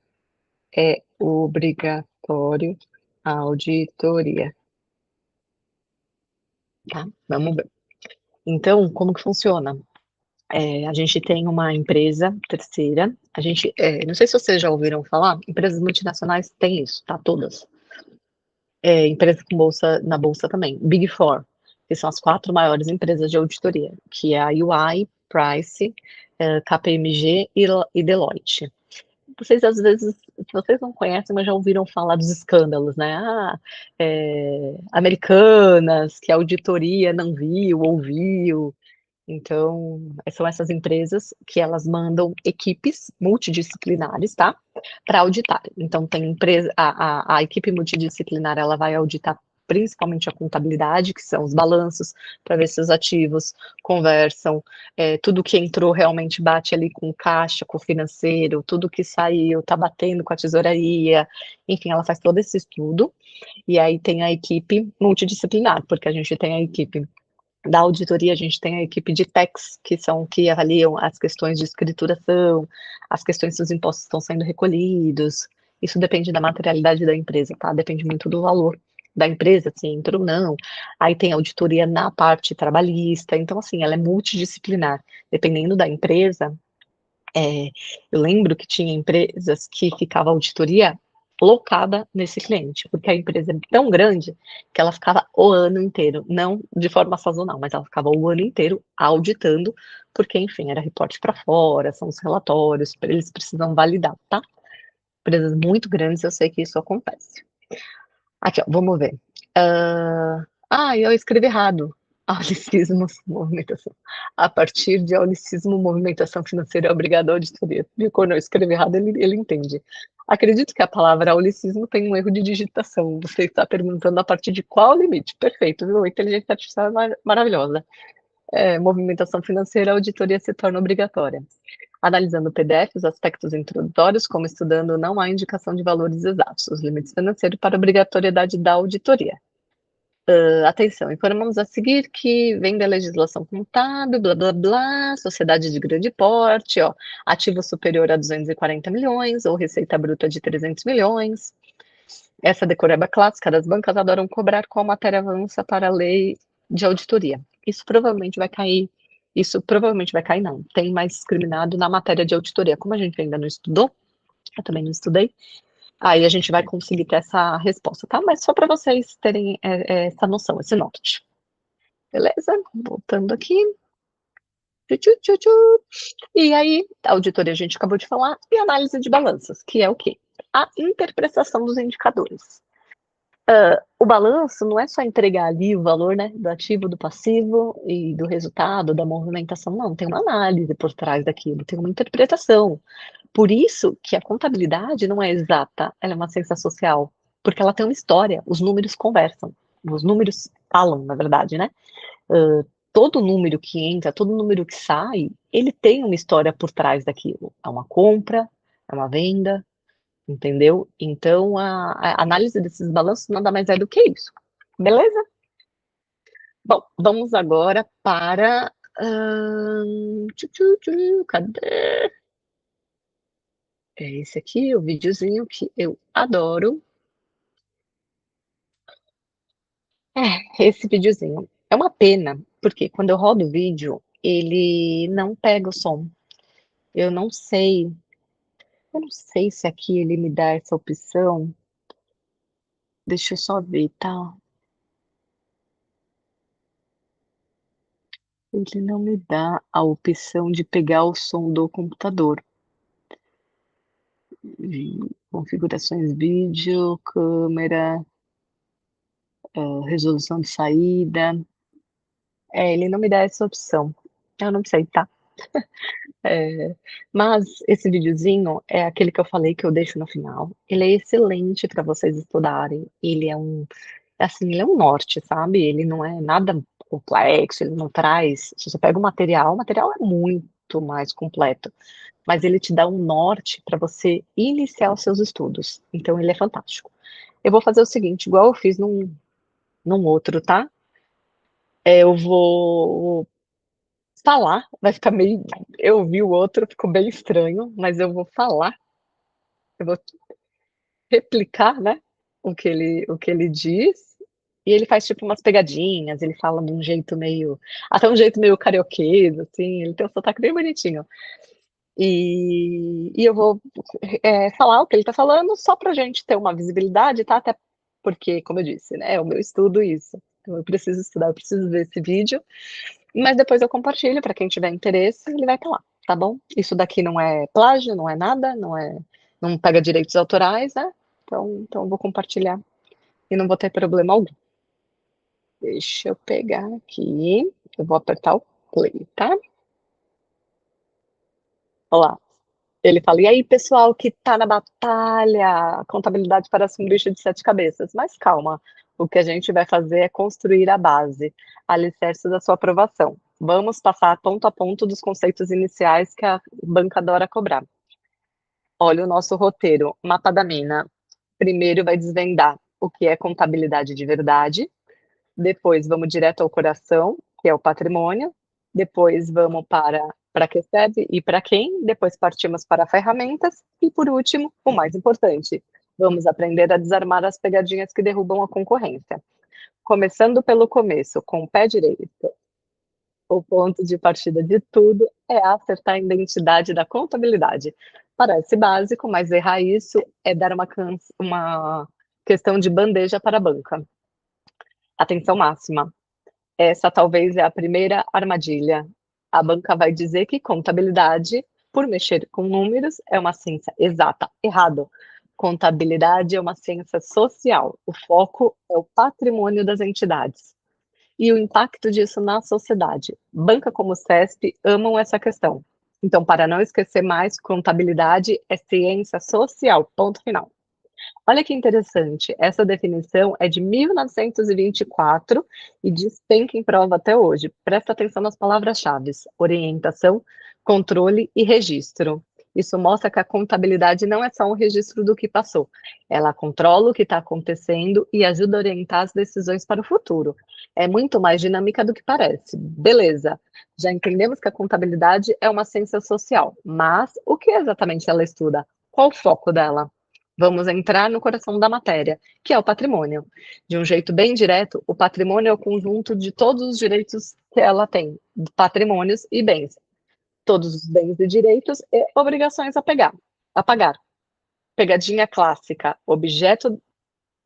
Speaker 1: é obrigatório a auditoria, tá? Vamos ver. Então, como que funciona? A gente tem uma empresa terceira, não sei se vocês já ouviram falar, empresas multinacionais têm isso, tá? Todas. Empresa com bolsa na bolsa também. Big Four, que são as 4 maiores empresas de auditoria, que é a EY, Price, KPMG e Deloitte. Vocês às vezes, se vocês não conhecem, mas já ouviram falar dos escândalos, né? Americanas, que a auditoria não viu, ouviu. Então, são essas empresas que elas mandam equipes multidisciplinares, tá? Para auditar. Então, tem empresa, a equipe multidisciplinar, ela vai auditar principalmente a contabilidade, que são os balanços, para ver se os ativos conversam, tudo que entrou realmente bate ali com o caixa, com o financeiro, tudo que saiu está batendo com a tesouraria, enfim, ela faz todo esse estudo, e aí tem a equipe multidisciplinar, porque a gente tem a equipe da auditoria, a gente tem a equipe de techs, que são que avaliam as questões de escrituração, as questões se os impostos estão sendo recolhidos. Isso depende da materialidade da empresa, tá? Depende muito do valor da empresa, se entra ou não. Aí tem auditoria na parte trabalhista. Então, assim, ela é multidisciplinar. Dependendo da empresa, eu lembro que tinha empresas que ficava auditoria locada nesse cliente, porque a empresa é tão grande que ela ficava o ano inteiro, não de forma sazonal, mas ela ficava o ano inteiro auditando, porque, enfim, era reporte para fora, são os relatórios, eles precisam validar, tá? Empresas muito grandes, eu sei que isso acontece. Aqui, ó, vamos ver. Eu escrevi errado. Aulicismo, movimentação. A partir de aulicismo, movimentação financeira é obrigada à auditoria. Viu? Quando eu escrevo errado, ele entende. Acredito que a palavra aulicismo tem um erro de digitação. Você está perguntando a partir de qual limite. Perfeito, viu? A inteligência artificial é maravilhosa. Movimentação financeira, a auditoria se torna obrigatória. Analisando o PDF, os aspectos introdutórios, como estudando, não há indicação de valores exatos, os limites financeiros para obrigatoriedade da auditoria. Atenção, informamos a seguir que vem da legislação contábil, blá, blá, blá, sociedade de grande porte, ó, ativo superior a 240 milhões, ou receita bruta de 300 milhões. Essa decoreba clássica das bancas adoram cobrar qual matéria avança para a lei de auditoria. Isso provavelmente vai cair, não, tem mais discriminado na matéria de auditoria. Como a gente ainda não estudou, eu também não estudei, aí a gente vai conseguir ter essa resposta, tá? Mas só para vocês terem essa noção, esse norte. Beleza? Voltando aqui. E aí, a auditoria a gente acabou de falar, e análise de balanças, que é o quê? A interpretação dos indicadores. O balanço não é só entregar ali o valor, né, do ativo, do passivo e do resultado, da movimentação, não, tem uma análise por trás daquilo, tem uma interpretação. Por isso que a contabilidade não é exata, ela é uma ciência social, porque ela tem uma história, os números conversam, os números falam, na verdade, né? Todo número que entra, todo número que sai, ele tem uma história por trás daquilo. É uma compra, é uma venda, entendeu? Então, a análise desses balanços nada mais é do que isso. Beleza? Bom, vamos agora para. Cadê? É esse aqui, o videozinho que eu adoro. Esse videozinho. É uma pena, porque quando eu rodo o vídeo, ele não pega o som. Eu não sei. Eu não sei se aqui ele me dá essa opção. Deixa eu só ver, tá? Ele não me dá a opção de pegar o som do computador. Configurações vídeo, câmera, resolução de saída. Ele não me dá essa opção. Eu não sei, tá? Mas esse videozinho é aquele que eu falei que eu deixo no final. Ele é excelente para vocês estudarem. Ele é assim, ele é um norte, sabe? Ele não é nada complexo, ele não traz. Se você pega o material é muito mais completo, mas ele te dá um norte para você iniciar os seus estudos. Então, ele é fantástico. Eu vou fazer o seguinte, igual eu fiz num outro, tá? Eu vou falar, vai ficar meio. Eu vi o outro, ficou bem estranho, mas eu vou falar, eu vou replicar, né? O que ele diz, e ele faz tipo umas pegadinhas, ele fala de um jeito meio. Até um jeito meio carioquês, assim, ele tem um sotaque bem bonitinho. E eu vou falar o que ele está falando, só para a gente ter uma visibilidade, tá? Até porque, como eu disse, né, é o meu estudo isso. Então eu preciso estudar, eu preciso ver esse vídeo, mas depois eu compartilho para quem tiver interesse, ele vai estar lá, tá bom? Isso daqui não é plágio, não é nada, não pega direitos autorais, né? Então eu vou compartilhar e não vou ter problema algum. Deixa eu pegar aqui, eu vou apertar o play, tá? Olha lá. Ele fala: "E aí, pessoal que tá na batalha, a contabilidade parece um bicho de 7 cabeças", mas calma, o que a gente vai fazer é construir a base, alicerce da sua aprovação. Vamos passar ponto a ponto dos conceitos iniciais que a banca adora cobrar. Olha o nosso roteiro, mapa da mina. Primeiro vai desvendar o que é contabilidade de verdade, depois vamos direto ao coração, que é o patrimônio, depois vamos para que serve e para quem, depois partimos para ferramentas e, por último, o mais importante, vamos aprender a desarmar as pegadinhas que derrubam a concorrência. Começando pelo começo, com o pé direito. O ponto de partida de tudo é acertar a identidade da contabilidade. Parece básico, mas errar isso é dar uma questão de bandeja para a banca. Atenção máxima. Essa talvez é a primeira armadilha. A banca vai dizer que contabilidade, por mexer com números, é uma ciência exata. Errado. Contabilidade é uma ciência social. O foco é o patrimônio das entidades. E o impacto disso na sociedade. Banca como o CESP amam essa questão. Então, para não esquecer mais, contabilidade é ciência social. Ponto final. Olha que interessante, essa definição é de 1924 e despenca em prova até hoje. Presta atenção nas palavras-chave: orientação, controle e registro. Isso mostra que a contabilidade não é só um registro do que passou, ela controla o que está acontecendo e ajuda a orientar as decisões para o futuro. É muito mais dinâmica do que parece. Beleza, já entendemos que a contabilidade é uma ciência social, mas o que exatamente ela estuda? Qual o foco dela? Vamos entrar no coração da matéria, que é o patrimônio. De um jeito bem direto, o patrimônio é o conjunto de todos os direitos que ela tem, patrimônios e bens. Todos os bens e direitos e obrigações a pagar. Pegadinha clássica, objeto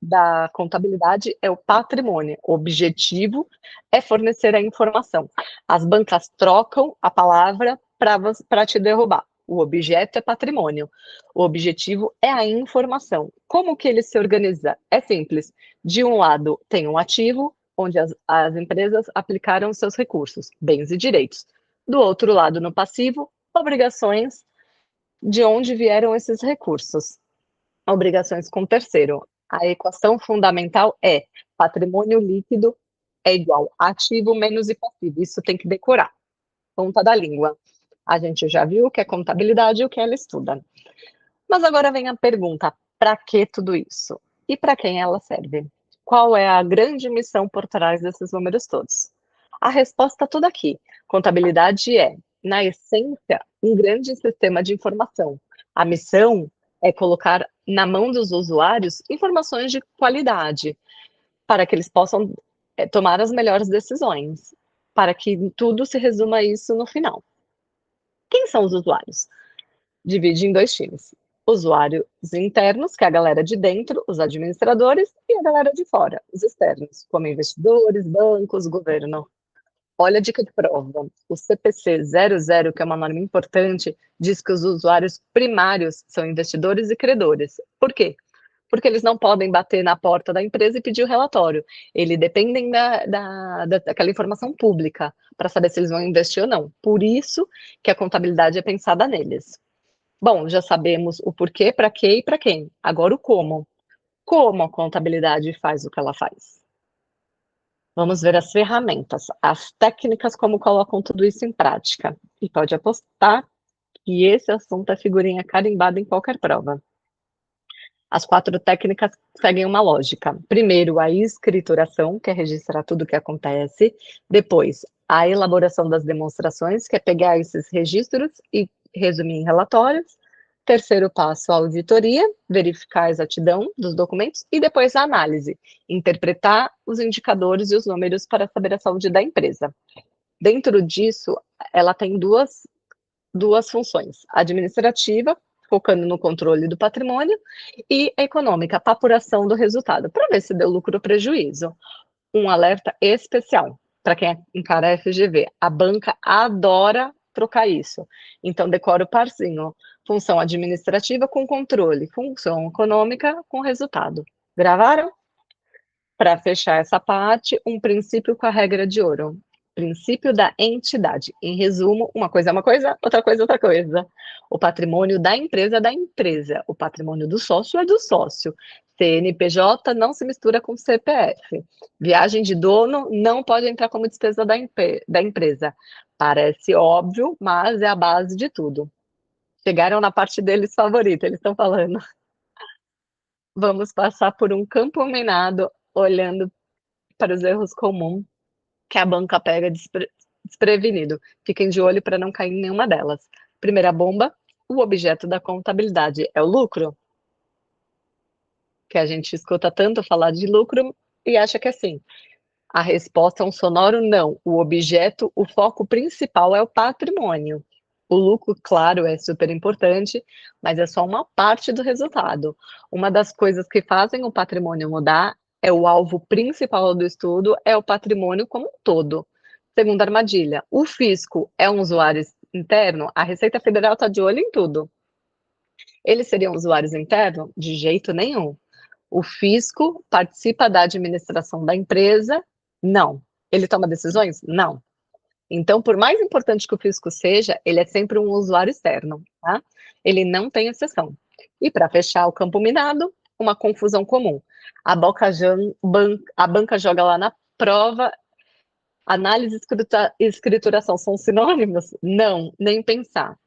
Speaker 1: da contabilidade é o patrimônio. O objetivo é fornecer a informação. As bancas trocam a palavra para te derrubar. O objeto é patrimônio. O objetivo é a informação. Como que ele se organiza? É simples. De um lado, tem um ativo, onde as empresas aplicaram seus recursos, bens e direitos. Do outro lado, no passivo, obrigações, de onde vieram esses recursos. Obrigações com terceiro. A equação fundamental é patrimônio líquido é igual a ativo menos I passivo. Isso tem que decorar. Ponta da língua. A gente já viu o que é contabilidade e o que ela estuda. Mas agora vem a pergunta: para que tudo isso? E para quem ela serve? Qual é a grande missão por trás desses números todos? A resposta está toda aqui. Contabilidade é, na essência, um grande sistema de informação. A missão é colocar na mão dos usuários informações de qualidade, para que eles possam tomar as melhores decisões, para que tudo se resuma a isso no final. Quem são os usuários? Divide em dois times. Usuários internos, que é a galera de dentro, os administradores, e a galera de fora, os externos, como investidores, bancos, governo. Olha a dica de prova. O CPC 00, que é uma norma importante, diz que os usuários primários são investidores e credores. Por quê? Porque eles não podem bater na porta da empresa e pedir o relatório. Eles dependem daquela informação pública para saber se eles vão investir ou não. Por isso que a contabilidade é pensada neles. Bom, já sabemos o porquê, para quê e para quem. Agora o como. Como a contabilidade faz o que ela faz? Vamos ver as ferramentas, as técnicas como colocam tudo isso em prática. E pode apostar que esse assunto é figurinha carimbada em qualquer prova. As 4 técnicas seguem uma lógica. Primeiro, a escrituração, que é registrar tudo o que acontece. Depois, a elaboração das demonstrações, que é pegar esses registros e resumir em relatórios. Terceiro passo, a auditoria, verificar a exatidão dos documentos. E depois a análise, interpretar os indicadores e os números para saber a saúde da empresa. Dentro disso, ela tem duas funções. A administrativa, focando no controle do patrimônio, e econômica, para apuração do resultado, para ver se deu lucro ou prejuízo. Um alerta especial para quem encara a FGV. A banca adora trocar isso. Então, decora o parzinho. Função administrativa com controle, função econômica com resultado. Gravaram? Para fechar essa parte, um princípio com a regra de ouro. Princípio da entidade. Em resumo, uma coisa é uma coisa, outra coisa é outra coisa. O patrimônio da empresa é da empresa. O patrimônio do sócio é do sócio. CNPJ não se mistura com CPF. Viagem de dono não pode entrar como despesa da empresa. Parece óbvio, mas é a base de tudo. Chegaram na parte deles favorita, eles estão falando. Vamos passar por um campo minado, olhando para os erros comuns que a banca pega desprevenido. Fiquem de olho para não cair em nenhuma delas. Primeira bomba, o objeto da contabilidade é o lucro? Que a gente escuta tanto falar de lucro e acha que é assim. A resposta é um sonoro não. O objeto, o foco principal é o patrimônio. O lucro, claro, é super importante, mas é só uma parte do resultado. Uma das coisas que fazem o patrimônio mudar é o alvo principal do estudo, é o patrimônio como um todo. Segunda armadilha, o fisco é um usuário interno? A Receita Federal está de olho em tudo. Eles seriam usuários internos? De jeito nenhum. O fisco participa da administração da empresa? Não. Ele toma decisões? Não. Então, por mais importante que o fisco seja, ele é sempre um usuário externo, tá? Ele não tem exceção. E para fechar o campo minado, uma confusão comum. A banca joga lá na prova, análise e escrituração são sinônimos? Não, nem pensar.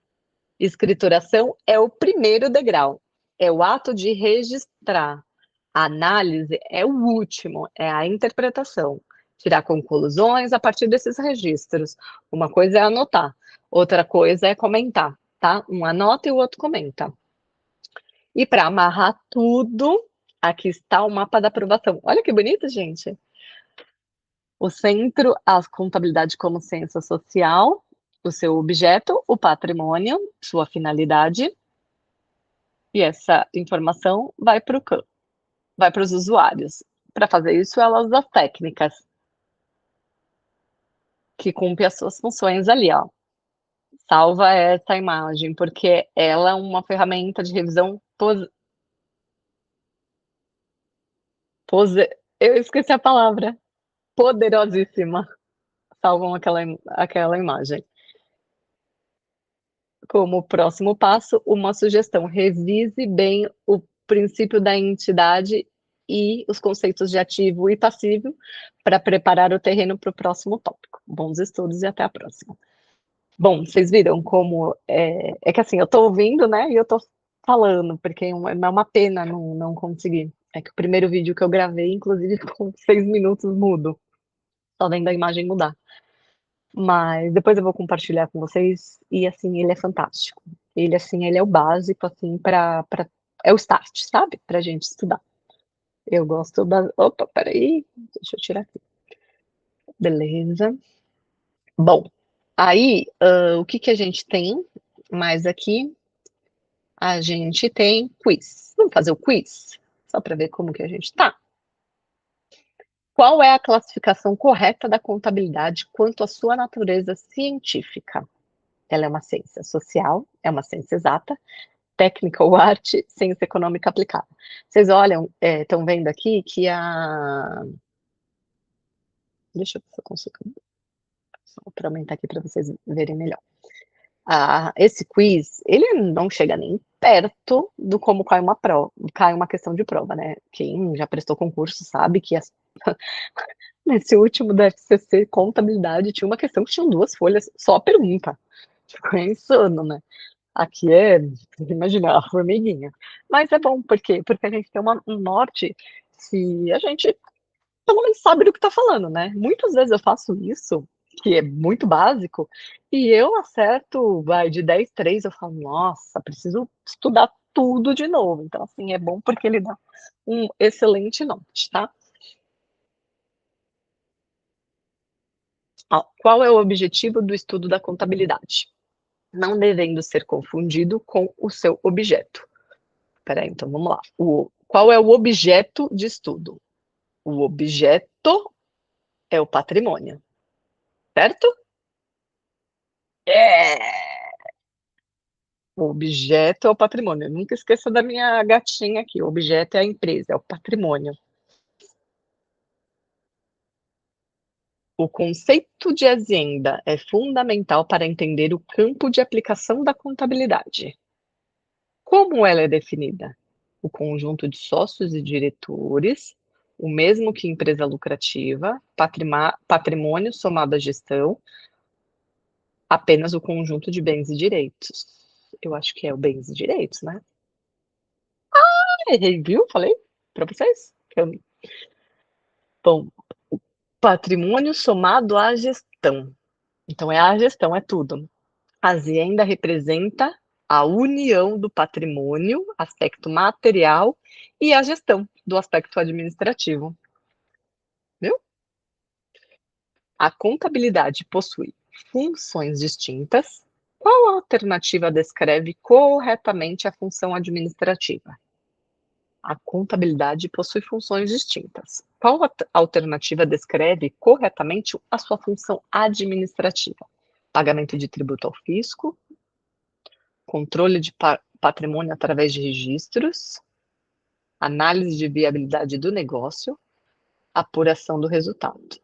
Speaker 1: Escrituração é o primeiro degrau, é o ato de registrar. A análise é o último, é a interpretação. Tirar conclusões a partir desses registros. Uma coisa é anotar, outra coisa é comentar, tá? Um anota e o outro comenta. E para amarrar tudo, aqui está o mapa da aprovação. Olha que bonito, gente. O centro, a contabilidade como ciência social, o seu objeto, o patrimônio, sua finalidade, e essa informação vai para o campo, vai para os usuários. Para fazer isso, ela usa técnicas que cumprem as suas funções ali, ó. Salva essa imagem, porque ela é uma ferramenta de revisão eu esqueci a palavra, poderosíssima. Salvam aquela imagem. Como próximo passo, uma sugestão: revise bem o princípio da entidade e os conceitos de ativo e passivo para preparar o terreno para o próximo tópico. Bons estudos e até a próxima. Bom, vocês viram como é que assim, eu estou ouvindo, né, e eu estou falando, porque é uma pena não conseguir. É que o primeiro vídeo que eu gravei, inclusive, com 6 minutos mudo, só vendo a imagem mudar. Mas depois eu vou compartilhar com vocês e, assim, ele é fantástico. Ele, assim, ele é o básico, assim, é o start, sabe? Pra gente estudar. Eu gosto da... Opa, peraí, deixa eu tirar aqui. Beleza. Bom, aí, o que a gente tem mais aqui? A gente tem quiz. Vamos fazer o quiz? Só para ver como que a gente tá. Qual é a classificação correta da contabilidade quanto à sua natureza científica? Ela é uma ciência social, é uma ciência exata, técnica ou arte, ciência econômica aplicada. Vocês olham, estão vendo aqui que a... Deixa eu ver se eu consigo... Só para aumentar aqui para vocês verem melhor. Esse quiz, ele não chega nem perto do como cai uma prova, cai uma questão de prova, né? Quem já prestou concurso sabe que nesse último da FCC contabilidade tinha uma questão que tinha 2 folhas, só a pergunta. Ficou insano, né? Aqui imagina, a formiguinha. Mas é bom, por quê? Porque a gente tem um norte, se a gente pelo menos sabe do que está falando, né? Muitas vezes eu faço isso, que é muito básico, e eu acerto, vai, de 10, 3, eu falo, nossa, preciso estudar tudo de novo. Então, assim, é bom porque ele dá um excelente norte, tá? Ó, qual é o objetivo do estudo da contabilidade? não devendo ser confundido com o seu objeto. Espera aí, então vamos lá. Qual é o objeto de estudo? O objeto é o patrimônio, certo? É! O objeto é o patrimônio. Nunca esqueça da minha gatinha aqui. O objeto é a empresa, é o patrimônio. O conceito de azienda é fundamental para entender o campo de aplicação da contabilidade. Como ela é definida? O conjunto de sócios e diretores, o mesmo que empresa lucrativa, patrimônio somado à gestão, apenas o conjunto de bens e direitos. Eu acho que é o bens e direitos, né? Errei, viu? Falei para vocês. Bom, patrimônio somado à gestão. Então, é a gestão, é tudo. A azienda representa a união do patrimônio, aspecto material, e a gestão, do aspecto administrativo. Viu? A contabilidade possui funções distintas. Qual alternativa descreve corretamente a função administrativa? A contabilidade possui funções distintas. Qual alternativa descreve corretamente a sua função administrativa? Pagamento de tributo ao fisco, controle de patrimônio através de registros, análise de viabilidade do negócio, apuração do resultado.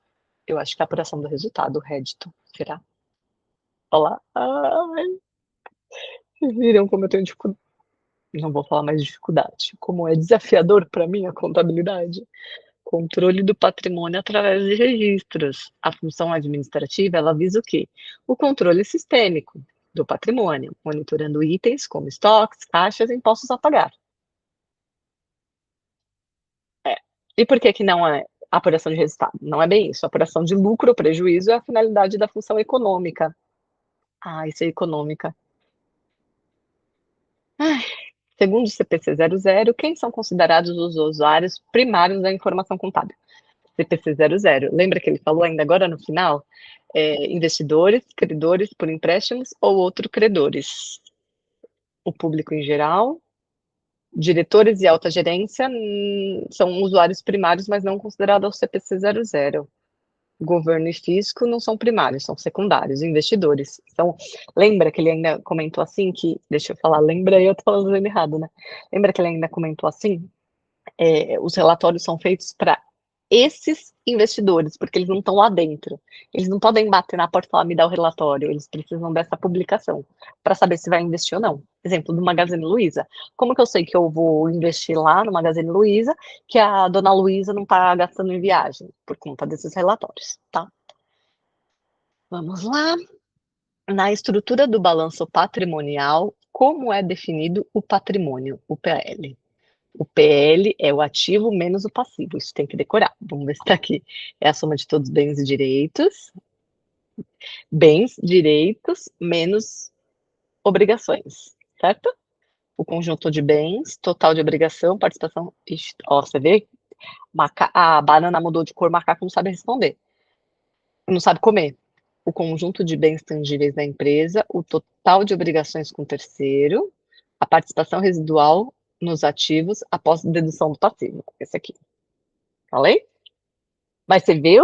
Speaker 1: Eu acho que a apuração do resultado, o rédito, será? Olá. Ai, vocês viram como eu tenho dificuldade. Não vou falar mais dificuldade. Como é desafiador para mim a contabilidade. Controle do patrimônio através de registros. A função administrativa, ela visa o quê? O controle sistêmico do patrimônio, monitorando itens como estoques, taxas e impostos a pagar. É. E por que que não é apuração de resultado? Não é bem isso. A apuração de lucro ou prejuízo é a finalidade da função econômica. Ah, isso é econômica. Ai, segundo o CPC 00, quem são considerados os usuários primários da informação contábil? CPC 00. Lembra que ele falou ainda agora no final? Investidores, credores por empréstimos ou outros credores. O público em geral, diretores e alta gerência são usuários primários, mas não considerados ao CPC 00. Governo e fisco não são primários, são secundários, investidores. Então, lembra que ele ainda comentou assim que, deixa eu falar, lembra, eu tô falando errado, né? Lembra que ele ainda comentou assim os relatórios são feitos para esses investidores, porque eles não estão lá dentro. Eles não podem bater na porta e falar, me dá o relatório. Eles precisam dessa publicação para saber se vai investir ou não. Exemplo, do Magazine Luiza. Como que eu sei que eu vou investir lá no Magazine Luiza, que a dona Luiza não está gastando em viagem? Por conta desses relatórios, tá? Vamos lá. Na estrutura do balanço patrimonial, como é definido o patrimônio, o PL? O PL é o ativo menos o passivo, isso tem que decorar. Vamos ver se está aqui. É a soma de todos os bens, direitos, menos obrigações, certo? O conjunto de bens, total de obrigação, participação. Ixi, ó, você vê? A banana mudou de cor, macaco não sabe responder. Não sabe comer. O conjunto de bens tangíveis da empresa, o total de obrigações com terceiro, a participação residual nos ativos após dedução do passivo. Esse aqui. Falei? Mas você viu?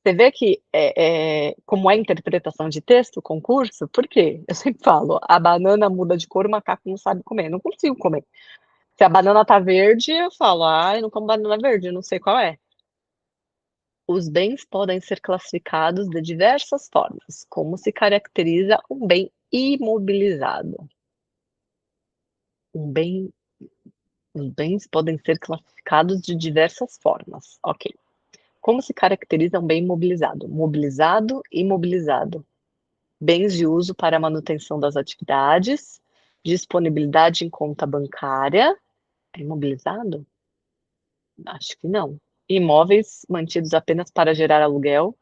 Speaker 1: Você vê que como é interpretação de texto, concurso, por quê? Eu sempre falo, a banana muda de cor, o macaco não sabe comer. Não consigo comer. Se a banana tá verde, eu falo, ah, eu não como banana verde, eu não sei qual é. Os bens podem ser classificados de diversas formas. Como se caracteriza um bem imobilizado? Um bem, os bens podem ser classificados de diversas formas. Ok. Como se caracteriza um bem imobilizado? Mobilizado, imobilizado. Bens de uso para a manutenção das atividades, disponibilidade em conta bancária. É imobilizado? Acho que não. Imóveis mantidos apenas para gerar aluguel.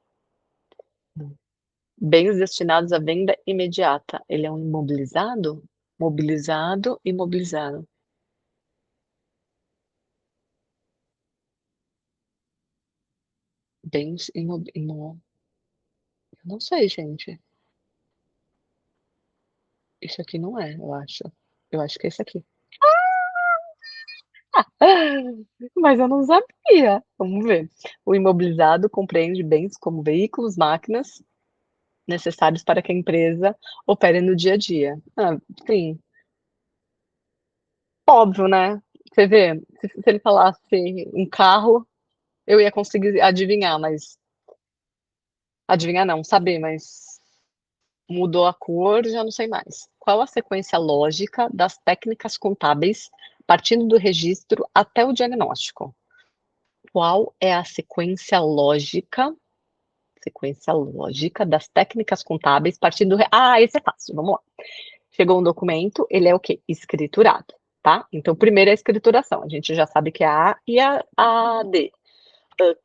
Speaker 1: Bens destinados à venda imediata. Ele é um imobilizado? Mobilizado, imobilizado. Bens imobilizados. Não sei, gente. Esse aqui não é, eu acho. Eu acho que é esse aqui. Mas eu não sabia. Vamos ver. O imobilizado compreende bens como veículos, máquinas necessários para que a empresa opere no dia a dia. Ah, sim, óbvio, né? Você vê, se ele falasse um carro, eu ia conseguir adivinhar, mas adivinhar não, saber, mas mudou a cor, já não sei mais. Qual a sequência lógica das técnicas contábeis, partindo do registro até o diagnóstico? Qual é a sequência lógica das técnicas contábeis partindo do ah, esse é fácil, vamos lá. Chegou um documento, ele é o quê? Escriturado, tá? Então, primeiro é a escrituração, a gente já sabe que é a A e a D.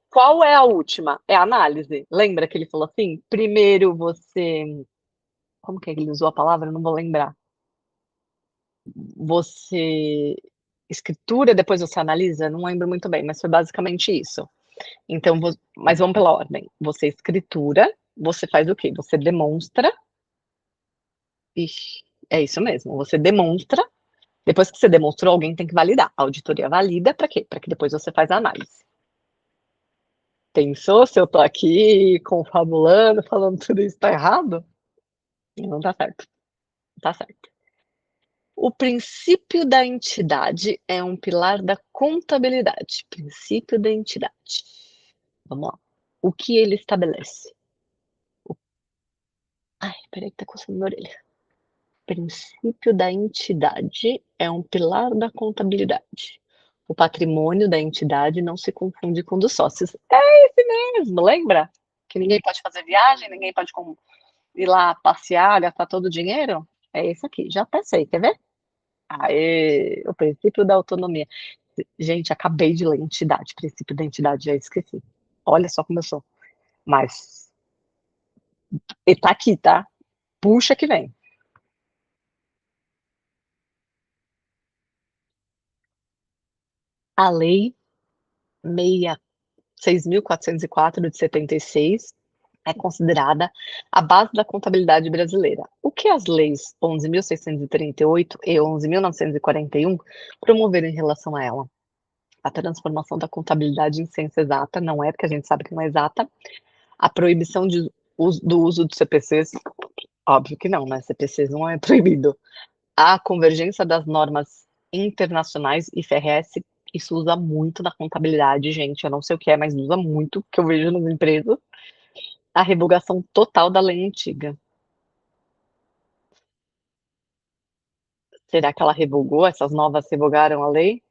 Speaker 1: Qual é a última? É a análise. Lembra que ele falou assim? Primeiro você. Como que ele usou a palavra? Não vou lembrar. Você escritura, depois você analisa? Não lembro muito bem, mas foi basicamente isso. Então, mas vamos pela ordem. Você escritura, você faz o quê? Você demonstra. Ixi, é isso mesmo. Você demonstra. Depois que você demonstrou, alguém tem que validar. A auditoria valida para quê? Para que depois você faz a análise. Pensou se eu tô aqui confabulando, falando tudo isso tá errado? Não tá certo. Tá certo. O princípio da entidade é um pilar da contabilidade. Princípio da entidade. Vamos lá. O que ele estabelece? Ai, peraí que tá coçando minha orelha. Princípio da entidade é um pilar da contabilidade. O patrimônio da entidade não se confunde com o dos sócios. É esse mesmo, lembra? Que ninguém pode fazer viagem, ninguém pode ir lá passear, gastar todo o dinheiro? É esse aqui, já até sei, quer ver? Aê, o princípio da autonomia. Gente, acabei de ler entidade, princípio da entidade, já esqueci. Olha só como eu sou. Mas, e tá aqui, tá? Puxa que vem. A lei 6.404 de 76 é considerada a base da contabilidade brasileira. O que as leis 11.638 e 11.941 promoveram em relação a ela? A transformação da contabilidade em ciência exata, não é, porque a gente sabe que não é exata, a proibição do uso de CPCs, óbvio que não, né? CPCs não é proibido. A convergência das normas internacionais, IFRS, isso usa muito na contabilidade, gente. Eu não sei o que é, mas usa muito, que eu vejo nas empresas. A revogação total da lei antiga. Será que ela revogou? Essas novas revogaram a lei?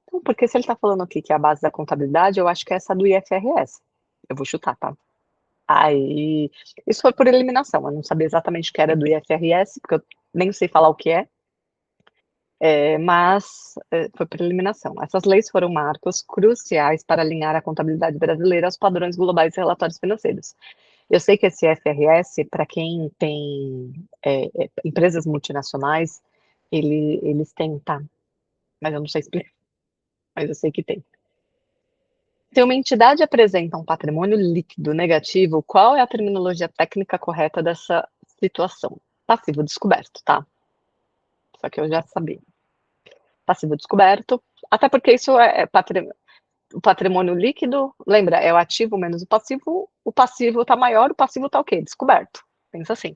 Speaker 1: Então, porque se ele está falando aqui que é a base da contabilidade, eu acho que é essa do IFRS. Eu vou chutar, tá? Aí, isso foi por eliminação. Eu não sabia exatamente o que era do IFRS, porque eu nem sei falar o que é. Mas foi por eliminação. Essas leis foram marcos cruciais para alinhar a contabilidade brasileira aos padrões globais de relatórios financeiros. Eu sei que esse FRS, para quem tem empresas multinacionais, eles têm, tá? Mas eu não sei explicar, mas eu sei que tem. Se uma entidade apresenta um patrimônio líquido negativo, qual é a terminologia técnica correta dessa situação? Passivo descoberto, tá? Só que eu já sabia. Passivo descoberto, até porque isso é o patrimônio líquido, lembra, é o ativo menos o passivo está maior, o passivo está o quê? Descoberto. Pensa assim.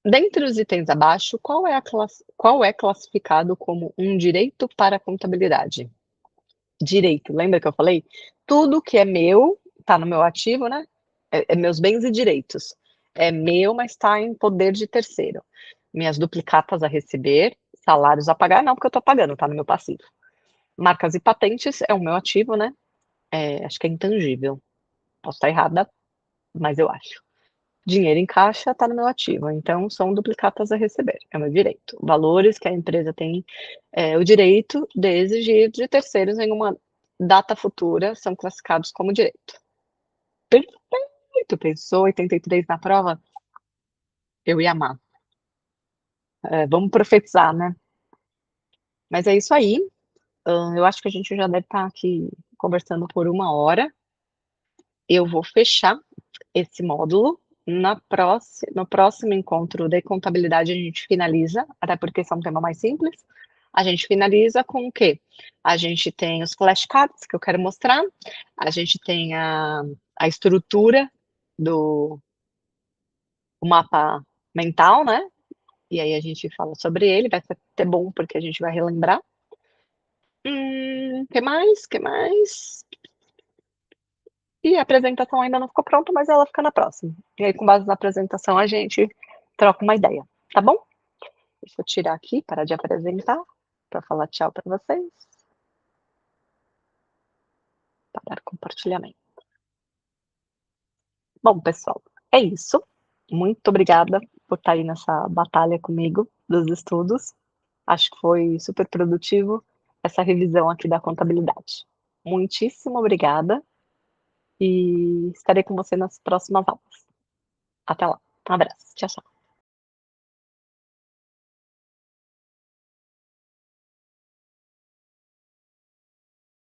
Speaker 1: Dentre os itens abaixo, qual é classificado como um direito para a contabilidade? Direito, lembra que eu falei? Tudo que é meu, está no meu ativo, né? É meus bens e direitos. É meu, mas está em poder de terceiro. Minhas duplicatas a receber, salários a pagar, não, porque eu estou pagando, está no meu passivo. Marcas e patentes é o meu ativo, né? Acho que é intangível. Posso estar errada, mas eu acho. Dinheiro em caixa está no meu ativo, então são duplicatas a receber, é o meu direito. Valores que a empresa tem o direito de exigir de terceiros em uma data futura são classificados como direito. Perfeito, pensou 83 na prova? Eu ia amar. Vamos profetizar, né? Mas é isso aí. Eu acho que a gente já deve estar aqui conversando por 1 hora. Eu vou fechar esse módulo. No próximo encontro de contabilidade, a gente finaliza, até porque esse é um tema mais simples. A gente finaliza com o quê? A gente tem os flashcards que eu quero mostrar, a gente tem a estrutura do mapa mental, né? E aí a gente fala sobre ele, vai ser até bom porque a gente vai relembrar. Que mais? Que mais? E a apresentação ainda não ficou pronta, mas ela fica na próxima. E aí, com base na apresentação, a gente troca uma ideia, tá bom? Deixa eu tirar aqui, parar de apresentar, para falar tchau para vocês. Parar compartilhamento. Bom, pessoal, é isso. Muito obrigada por estar aí nessa batalha comigo dos estudos. Acho que foi super produtivo essa revisão aqui da contabilidade. Muitíssimo obrigada e estarei com você nas próximas aulas. Até lá. Um abraço. Tchau, tchau.